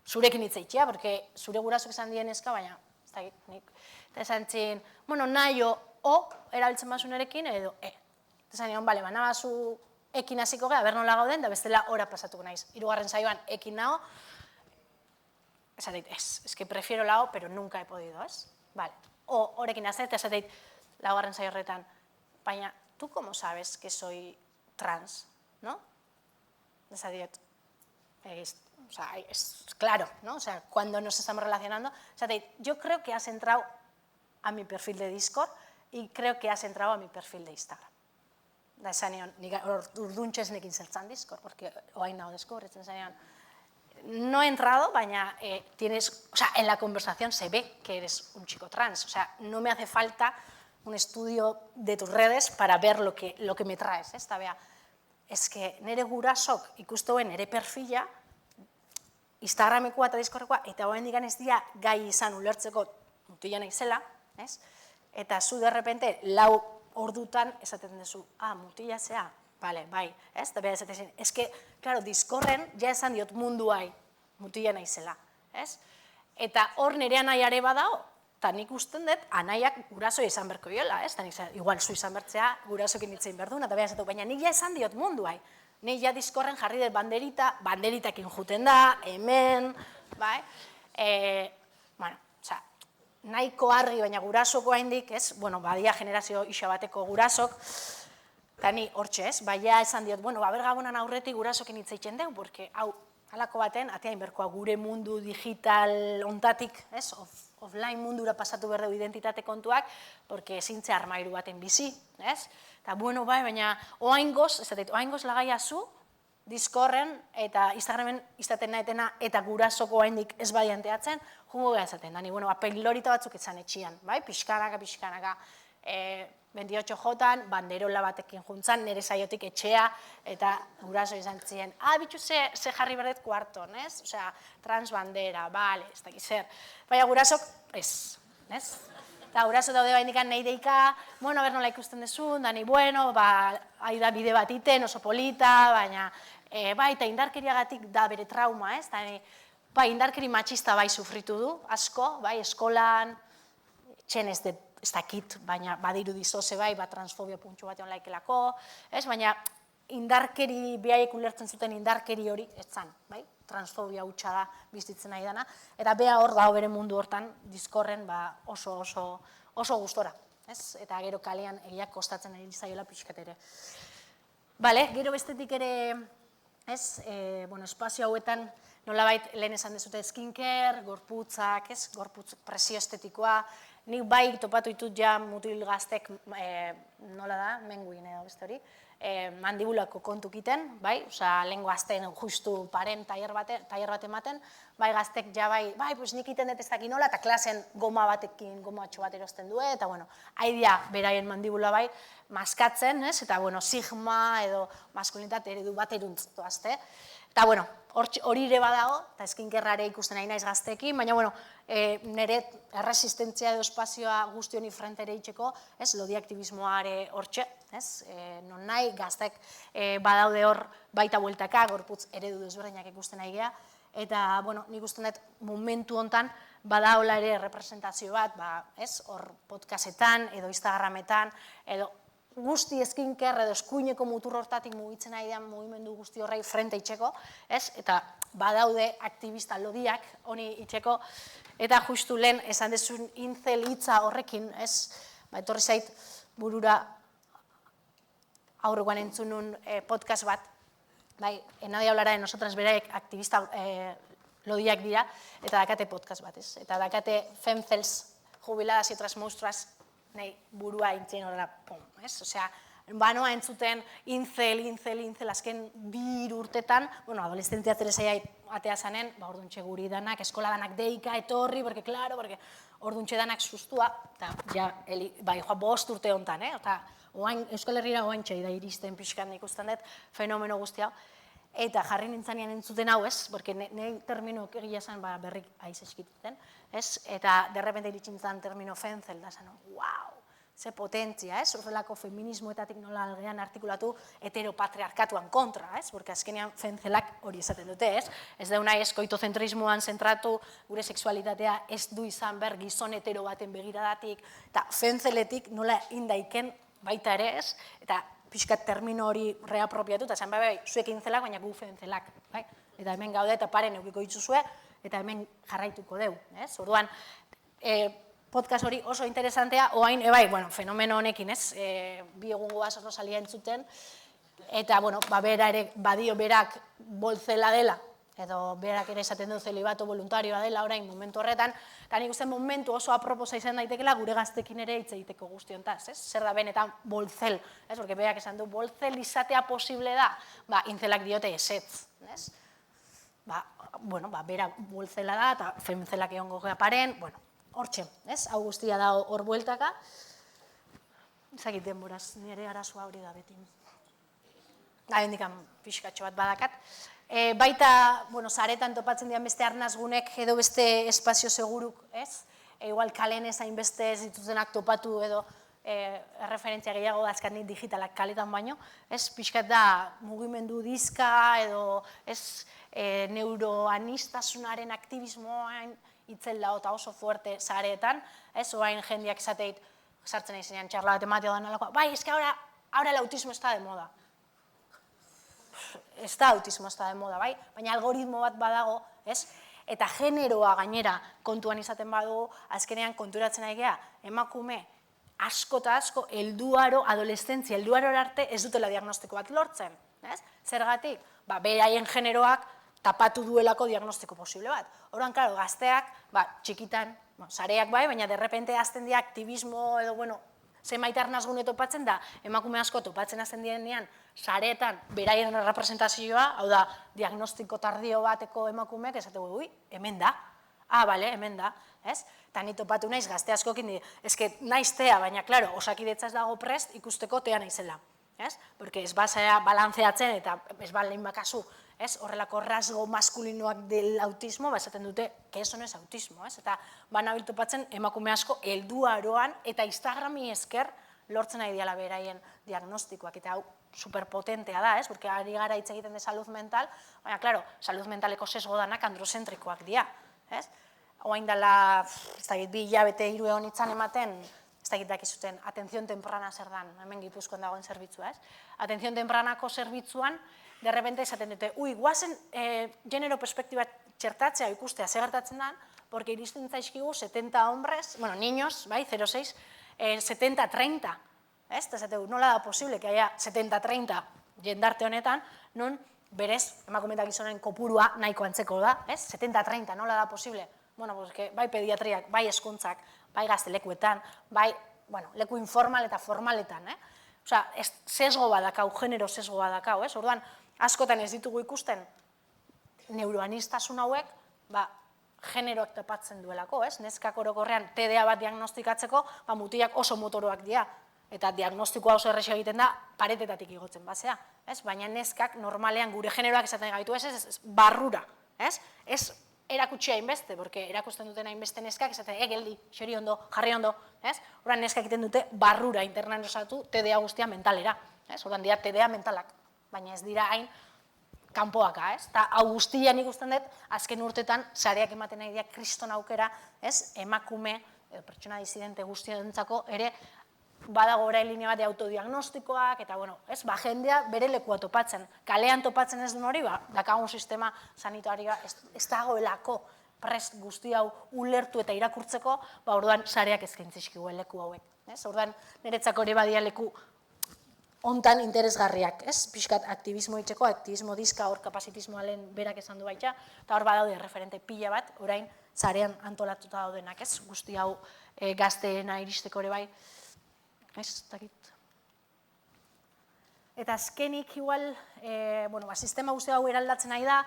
S3: zurekin hitzaitxea, porque zure gurasoek esan dien eska, baina, eta esan zin, bueno, nahi o erabiltzen basunerekin edo e. Eta esan nion, bale, nabazu ekin hasiko gara, ber nola gauden, da bestela ora pasatuko naiz. Hirugarren saioan ekin nago, esateit, es que prefiero la o, pero nunca he podido, ez? Vale, o horekin azet, eta esateit, laugarren saio horretan, baina, ¿tú cómo sabes que soy trans? ¿No? Esateit, o sea, es claro, ¿no? O sea, cuando nos estamos relacionando, o sea, yo creo que has entrado a mi perfil de Discord y creo que has entrado a mi perfil de Instagram. Da esan nion, urduntxez nekin zertzan Discord, porque oain nago deskubritzen esan nion, no he entrado, baina tienes, o sea, en la conversación se ve que eres un chico trans, o sea, no me hace falta un estudio de tus redes para ver lo que me traes, esta bea. Es que nire gurasok ikustoen nire perfila, Instagramekoa eta Discordekoa, eta hoen digan ez dira gai izan ulertzeko mutila naizela, ez? Eta zu derrepente, 4 ordutan esaten duzu, mutila zea, bale, bai, ez? Eta behar esaten zen, ez que, claro, Discorden ja esan diot munduai mutila naizela, ez? Eta hor nire anaiare badao, eta nik usten dut, anaiak guraso izan berko diola, ez? Eta nik igual zu izan bertzea gurasokin hitzein berdun, eta behar esatu, baina nik ja esan diot munduai. Nik ja Discorden jarri dut banderitakin juten da, hemen, bai? Bueno, oza, nahiko argi, baina gurasoko haindik, ez? Bueno, badia generazio isa bateko gurasok, eta ni hortxe, ez? Baina esan diot, bueno, bergabonan aurretik gurasokin hitzeitzen dugu, porque hau, halako baten, ateain berkoa gure mundu digital ontatik, ez? Offline mundura pasatu behar dugu identitate kontuak, porque ezintze armairu baten bizi, ez? Eta, bueno, bai, baina oaingoz, ez dut, oaingoz lagaia zu, Discorden eta Instagramen izaten nahetena eta gurasoko oaindik ez badian teatzen, jungo gara esaten, dani, bueno, peilorita batzuk etzan etxian, bai? Pixkanaka, 28J-an, banderola batekin juntzan, nire saiotik etxea, eta guraso izan ziren, bitxu ze jarri berdet kuarton, ez? Osea, transbandera, bale, ez dakiz zer. Baina gurasok, ez, ez? Eta guraso daude baindikan nahi deika, bueno, ber nola ikusten dezun, dani, bueno, aida bide bat iten, oso polita, baina, bai, eta indarkeriagatik da bere trauma, ez? Bai, indarkeri matxista bai sufritu du, asko, bai, eskolan, txen ez dakit, baina badiru dizoze bai, transfobia puntxu batean laikelako, ez? Baina indarkeri, behaiek ulertzen zuten indarkeri hori, ez zan, bai? Transfobia hutsa da bizitzen nahi dana, eta beha hor dago bere mundu hortan, Discorden oso gustora, ez? Eta gero kalean egiak kostatzen ari zaiola pixkat ere. Bale, gero bestetik ere, ez? Bueno, espazio hauetan, nolabait lehen esan dezute skincare, gorputzak, ez? Gorputz presio estetikoa, nik bai topatu ditut ja mutil gaztek, nola da, menguin edo beste hori, mandibulako kontukiten, bai, oza, lehen gazten justu paren taier bat ematen, bai, gaztek ja bai, pues nik iten dut ez daki nola, eta klasen goma batekin, goma atxo bat erosten du, eta, bueno, haidea beraien mandibula bai, maskatzen, ez, eta, bueno, sigma edo maskulinitate eredu bat eruntzutu azte. Eta, bueno, hori ere badago, eta eskinkerrare ikusten nahi naiz gaztekin, baina, bueno, nire erresistentzia edo espazioa guzti honi frente ere itxeko, ez, lodiaktibismoare hortxe, ez, non nahi, gaztek badaude hor baita bueltaka, gorputz eredu desberdinak ikusten nahi geha, Eta, bueno, nik uste dut momentu hontan badaola ere representazio bat, hor podcastetan edo Instagrametan, edo guzti skincare edo eskuineko mutur hortatik mugitzen ari den mugimendu guzti horrei frente itxeko, eta badaude aktivista lodiak honi itxeko, eta justu lehen esan dezun incel hitza horrekin, etorri zait burura aurrekoan entzun nun podcast bat, nadie hablará de nosotras beraek aktivista lodiak dira, eta dakate podcast bat, eta dakate femcels jubiladas y otras monstruas, nahi burua intzen horrela, pum, osea, banoa entzuten incel, azken 2 urtetan, bueno, adolescentia zerezaia atea zanen, orduntxe guri danak, eskola danak deika, etorri, porque orduntxe danak sustua, eta ja, joa 5 urte hontan, eta Euskal Herriera oaintxe da iristen pixkan ikusten dut fenomeno guztia, eta jarri nintzanean entzuten hau, porque nahi termino egia zen berrik aiz eskituten, eta derrepente iritsin zen termino fenzel, da zen, wow, ze potentzia, horrelako feminismoetatik nola algean artikulatu heteropatriarkatuan kontra, porque azkenean fenzelak hori esaten dute, ez deuna koitozentrismoan zentratu gure sexualitatea ez du izan ber gizon hetero baten begiradatik, eta fenzeletik nola indaiken baita ere eta pixkat termino hori reapropiatu, eta zen zuek intzelak, baina gu fenzelak, eta hemen gaude eta paren eukiko dituzue, eta hemen jarraituko deu, orduan, podcast hori oso interesantea, oain, fenomeno honekin, 2 egungo oso salia entzuten, eta, bera ere, badio berak boltzela dela, edo berak ere esaten du zelibato voluntarioa dela orain momentu horretan, eta nik uste momentu oso aproposa izan daitekela gure gaztekin ere hitz egiteko guztiontaz, zer da benetan boltzel, porque berak esan du, boltzel izatea posible da, intzelak diote esetz, bera boltzela da, eta femzelak egon gogea paren, hortxe, hau guztia da hor bueltaka, ezagit denboraz, nire arazoa hori da beti. Hendikan pixkatxo bat badakat. Baita, zaretan topatzen dian beste arnazgunek edo beste espazio seguruk, igual kalen ez hainbeste ez dituzenak topatu edo referentzia gehiago azkanik digitalak kaletan baino, pixkat da mugimendu dizka edo neuroanistasunaren aktivismoan itzen lau eta oso fuerte zaretan, oain jendiak esateit sartzen izenean txarla bat ematea da nalakoa, que ahora el autismo está de moda. Ez da autismo ez da de moda, baina algoritmo bat badago, eta generoa gainera kontuan izaten badu, azkenean konturatzen ari gea, emakume asko eta asko, helduaro, adoleszentzia, helduaro arte ez dutela diagnostiko bat lortzen. Zergatik? Beraien generoak tapatu duelako diagnostiko posible bat. Horren, klaro, gazteak, txikitan, sareak baina derrepente azten dira aktivismo edo, zenbait arnazgune topatzen da, emakume asko topatzen azten dienean, sareetan beraien representazioa, hau da, diagnostiko tardio bateko emakumeak, esategu, hemen da, hemen da, eta ni topatu naiz gazte askokin, naiz tea, baina, klaro, osakidetza ez dago prest ikusteko tea naizela, porque ez bazea balantzeatzen eta ez balein bakazu, horrelako rasgo maskulinoak del autismo, esaten dute, que eso no es autismo, eta banabil topatzen emakume asko helduaroan eta Instagrami esker lortzen ari diala beraien diagnostikoak, eta hau superpotentea da, porque ari gara hitz egiten de salud mental, baina, klaro, salud mentaleko sesgo danak androzentrikoak dira, oain dela, ez dakit, 2 hilabete 3 egon itzan ematen, ez dakit dakizuten, atención temprana zer dan, hemen Gipuzkoan dagoen zerbitzua, atención tempranako zerbitzuan, derrepente esaten dute, guazen genero perspektiba txertatzea ikustea segertatzen dan, porque iristen zaizkigu 70 hombres, niños, 0,6, 70-30, nola da posible que haya 70-30 jendarte honetan, non berez emakumeetak gizonen kopurua nahiko antzeko da, 70-30, nola da posible? Bai pediatriak, bai hezkuntzak, bai gaztelekuetan, bai leku informal eta formaletan, osea, sesgo badakau, genero sesgo badakau, orduan, askotan ez ditugu ikusten neuroanistasun hauek, generoak topatzen duelako, neskak orokorrean TDA bat diagnostikatzeko, mutilak oso motoroak dira, eta diagnostikoa oso errexo egiten da paretetatik igotzen basea, baina neskak normalean gure generoak esaten gaitu, ez barrura, ez erakutsia hainbeste, porque erakusten duten hainbeste neskak esaten, geldi, xori ondo, jarri ondo, horren neskak egiten dute barrura internalisatu TDA guztia mentalera, horren dira TDA mentalak, baina ez dira hain kanpoaka, ez? Eta hau guztian ikusten dut, azken urtetan, sareak ematen nahi dira kriston aukera, ez? Emakume, pertsona disidente guztientzako, ere, badago orain linea bat de autodiagnostikoak, eta, bueno, ez? Ba, jendea bere lekua topatzen. Kalean topatzen ez duen hori, ba, dakagun sistema sanitarioa ez dagoelako prest guzti hau ulertu eta irakurtzeko, ba, orduan sareak eskaintzizkigu leku hauek, ez? Orduan, niretzako ere badia leku hontan interesgarriak, ez? Pixkat aktivismo itxeko, aktivismo diska, hor kapazitismoa lehen berak esan du baita, eta hor badaude referente pila bat, orain sarean antolatuta daudenak, ez? Guzti hau gazteena iristeko ere bai, ez? Dakit. Eta azkenik igual, sistema guzti hau eraldatzen nahi da,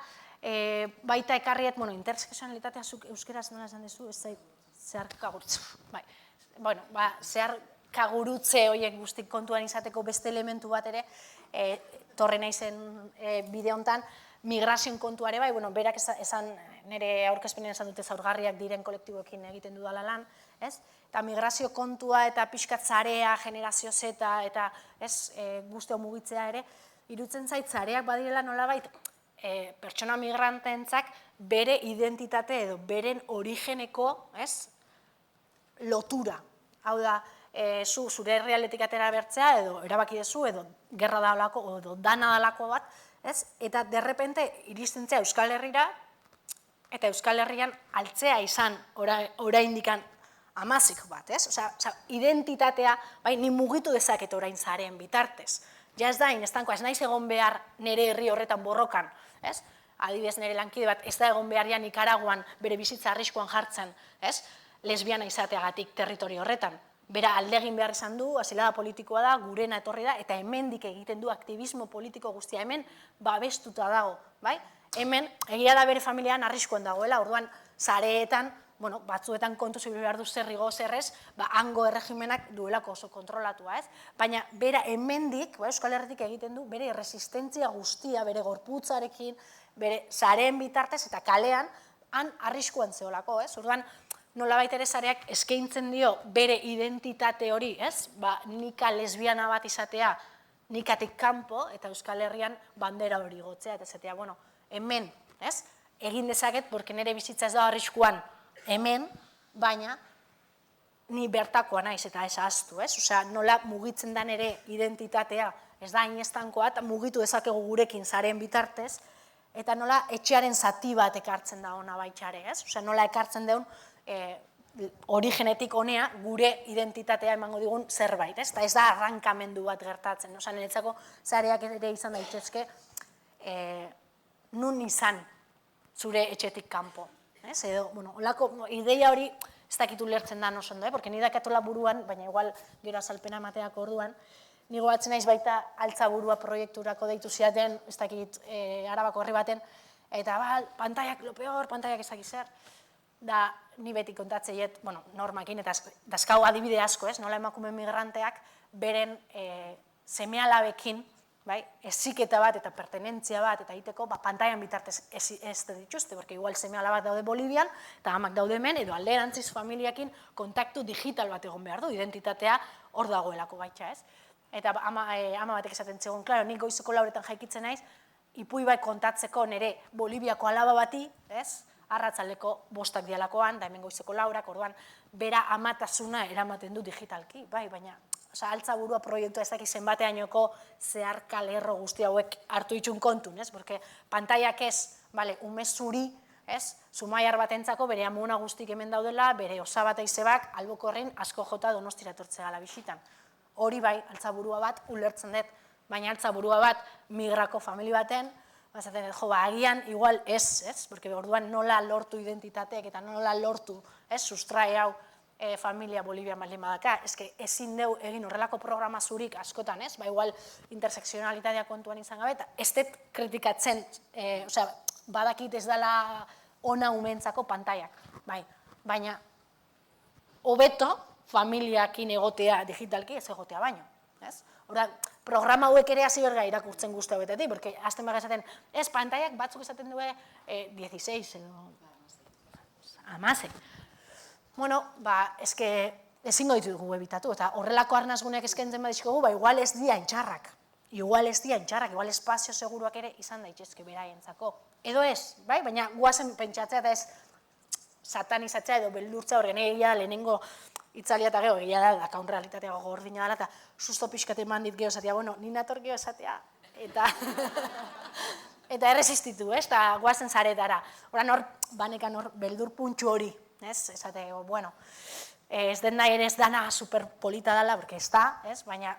S3: baita ekarriet, interseksionalitatea zuk euskeraz nola esan dezu, ez zait zeharkagurtzu, bai. Zeharkagurutze horiek guztik kontuan izateko beste elementu bat ere, torre naizen bide hontan, migrazioen kontuare bai, berak esan, nire aurkezpenean esan dute zaurgarriak diren kolektiboekin egiten dudala lan, ez? Eta migrazio kontua eta pixkat zarea, generazio zeta, eta guztio mugitzea ere, irutzen zait zareak badirela nolabait, pertsona migrantentzak bere identitate edo beren origeneko lotura. Hau da, zure herrialdetik atera bertzea edo erabaki dezu edo gerra dalako edo dana dalako bat, eta derrepente iristentzea Euskal Herrira eta Euskal Herrian altzea izan oraindikan amazik bat, Osea, identitatea, ni mugitu dezaket orain zareen bitartez. Ja ez da, ez naiz egon behar nire herri horretan borrokan, adibidez nire lankide bat, ez da egon behar ja Nikaraguan bere bizitza arriskuan jartzen, lesbiana izateagatik territorio horretan. Bera aldegin behar izan du, asilada politikoa da, gurena etorri da, eta hemendik egiten du aktivismo politiko guztia hemen babestuta dago, bai? Hemen, egia da bere familian arriskuan dagoela, orduan zareetan, batzuetan kontu zibili behar du zerrigo zerrez, hango erregimenak duelako oso kontrolatua, ez? Baina, bera hemendik, Euskal Herritik egiten du, bere resistentzia guztia, bere gorputzarekin, bere zareen bitartez eta kalean, han arriskuan zeolako, ez? Orduan, nolabait ere zareak eskaintzen dio bere identitate hori, ez? Nika lesbiana bat izatea, nikatik kanpo, eta Euskal Herrian bandera hori gotzea, eta zatea, hemen, ez? Egin dezaket, porque nire bizitza ez da arriskuan hemen, baina ni bertakoa naiz eta ez ahaztu, ez? Osea, nola mugitzen den ere identitatea, ez da inestankoa, eta mugitu dezakegu gurekin zareen bitartez, eta nola etxearen zati bat ekartzen da ona baitxare, ez? Osea, nola ekartzen deun origenetik honea gure identitatea emango digun zerbait, ez? Eta ez da arrankamendu bat gertatzen, osea, niretzako zareak ere izan daitezke nun izan zure etxetik kanpo, ez? Edo, olako ideia hori ez dakitu lertzen da oso ondo, porque ni dakatola buruan, baina igual gero azalpena emateak orduan, nigo batzen naiz baita altza burua proiekturako deitu ziaten, ez dakit Arabako herri baten, eta pantaiak lo peor, pantaiak ez dakit zer, da ni beti kontatzeiet, normakin, eta dazkau adibide asko, nola emakume migranteak beren seme-alabekin, eziketa bat eta pertenentzia bat eta egiteko, pantaian bitartez ez dituzte, porque igual seme-alabak daude Bolivian, eta amak daude hemen, edo alderantziz familiakin kontaktu digital bat egon behar du, identitatea hor dagoelako baitxa, ez? Eta ama batek esaten zegoen, klaro, nik goizeko lauretan jaikitzen naiz, ipui bai kontatzeko nire Boliviako alaba bati, ez? Arratzaldeko 5 dialakoan, da hemen goizeko laurak, orduan, bera amatasuna eramaten du digitalki, baina, altza burua proiektua ez dakiz zenbateainoko zeharka lerro guzti hauek hartu itxun kontun, ez? Porque pantaiak ez, ume zuri, ez? Zumaiar batentzako bere amona guztik hemen daudela, bere osabata izebak, albokorrin asko jota Donostira etortzea gala bisitan. Hori bai, altza burua bat ulertzen dut, baina altza burua bat migrako famili baten, agian, igual ez, porque orduan nola lortu identitateak eta nola lortu, sustrae hau familia Bolivia malin badaka, ezin deu egin horrelako programa zurik askotan, igual interseksionalitatea kontuan izan gabe, eta ez dut kritikatzen, badakit ez dela ona umentzako pantaiak, baina hobeto familiakin egotea digitalki ez egotea baino, Hora, programa hauek ere hasi berga irakurtzen guzti hauetetik, porque azten baga esaten, pantaiak batzuk esaten dugu 16 edo 10. Ezingo ditugu ebitatu, eta horrelako arnazguneak eskaintzen badizkogu, igual ez dira intxarrak. igual ez dira txarrak, igual espazio seguruak ere izan daitezke beraientzako. Edo ez, bai? Baina guazen pentsatzea eta ez satanizatzea edo beldurtza horren egia lehenengo itzalia eta gero egia da, dakaun realitatea gordina dela, eta susto pixkat eman dit geho esatea, bueno, ni nator geho esatea, eta erresistitu, ez? Eta guazen zaretara. Horan hor, banekan hor, beldur puntxu hori, ez? Esate, bueno, ez den nahi ere ez dana superpolita dela, porque ez da, ez? Baina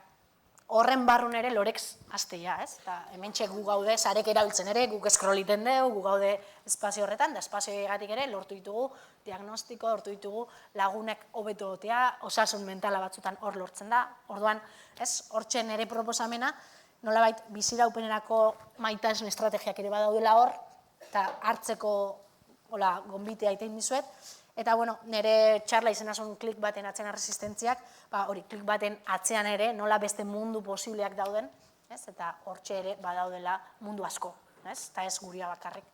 S3: horren barrun ere lorex hastea, ez? Eta hementxe gu gaude, sarek erabiltzen ere, guk eskroliten dugu, gu gaude espazio horretan, da espazio egatik ere lortu ditugu diagnostiko, lortu ditugu lagunek hobeto gotea, osasun mentala batzutan hor lortzen da. Orduan, ez? Hortzen ere proposamena, nolabait biziraupenerako maitasun estrategiak ere badaudela hor, eta hartzeko gonbitea itein dizuet. Eta, bueno, nire txarla izena zuen klik baten atzean resistentziak, hori, klik baten atzean ere nola beste mundu posibleak dauden, eta hortxe ere badaudela mundu asko, eta ez guria bakarrik.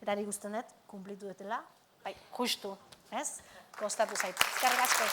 S3: Eta nik uste dut, kumplitu dutela, bai, justu, kostatu zait. Eskerrik asko.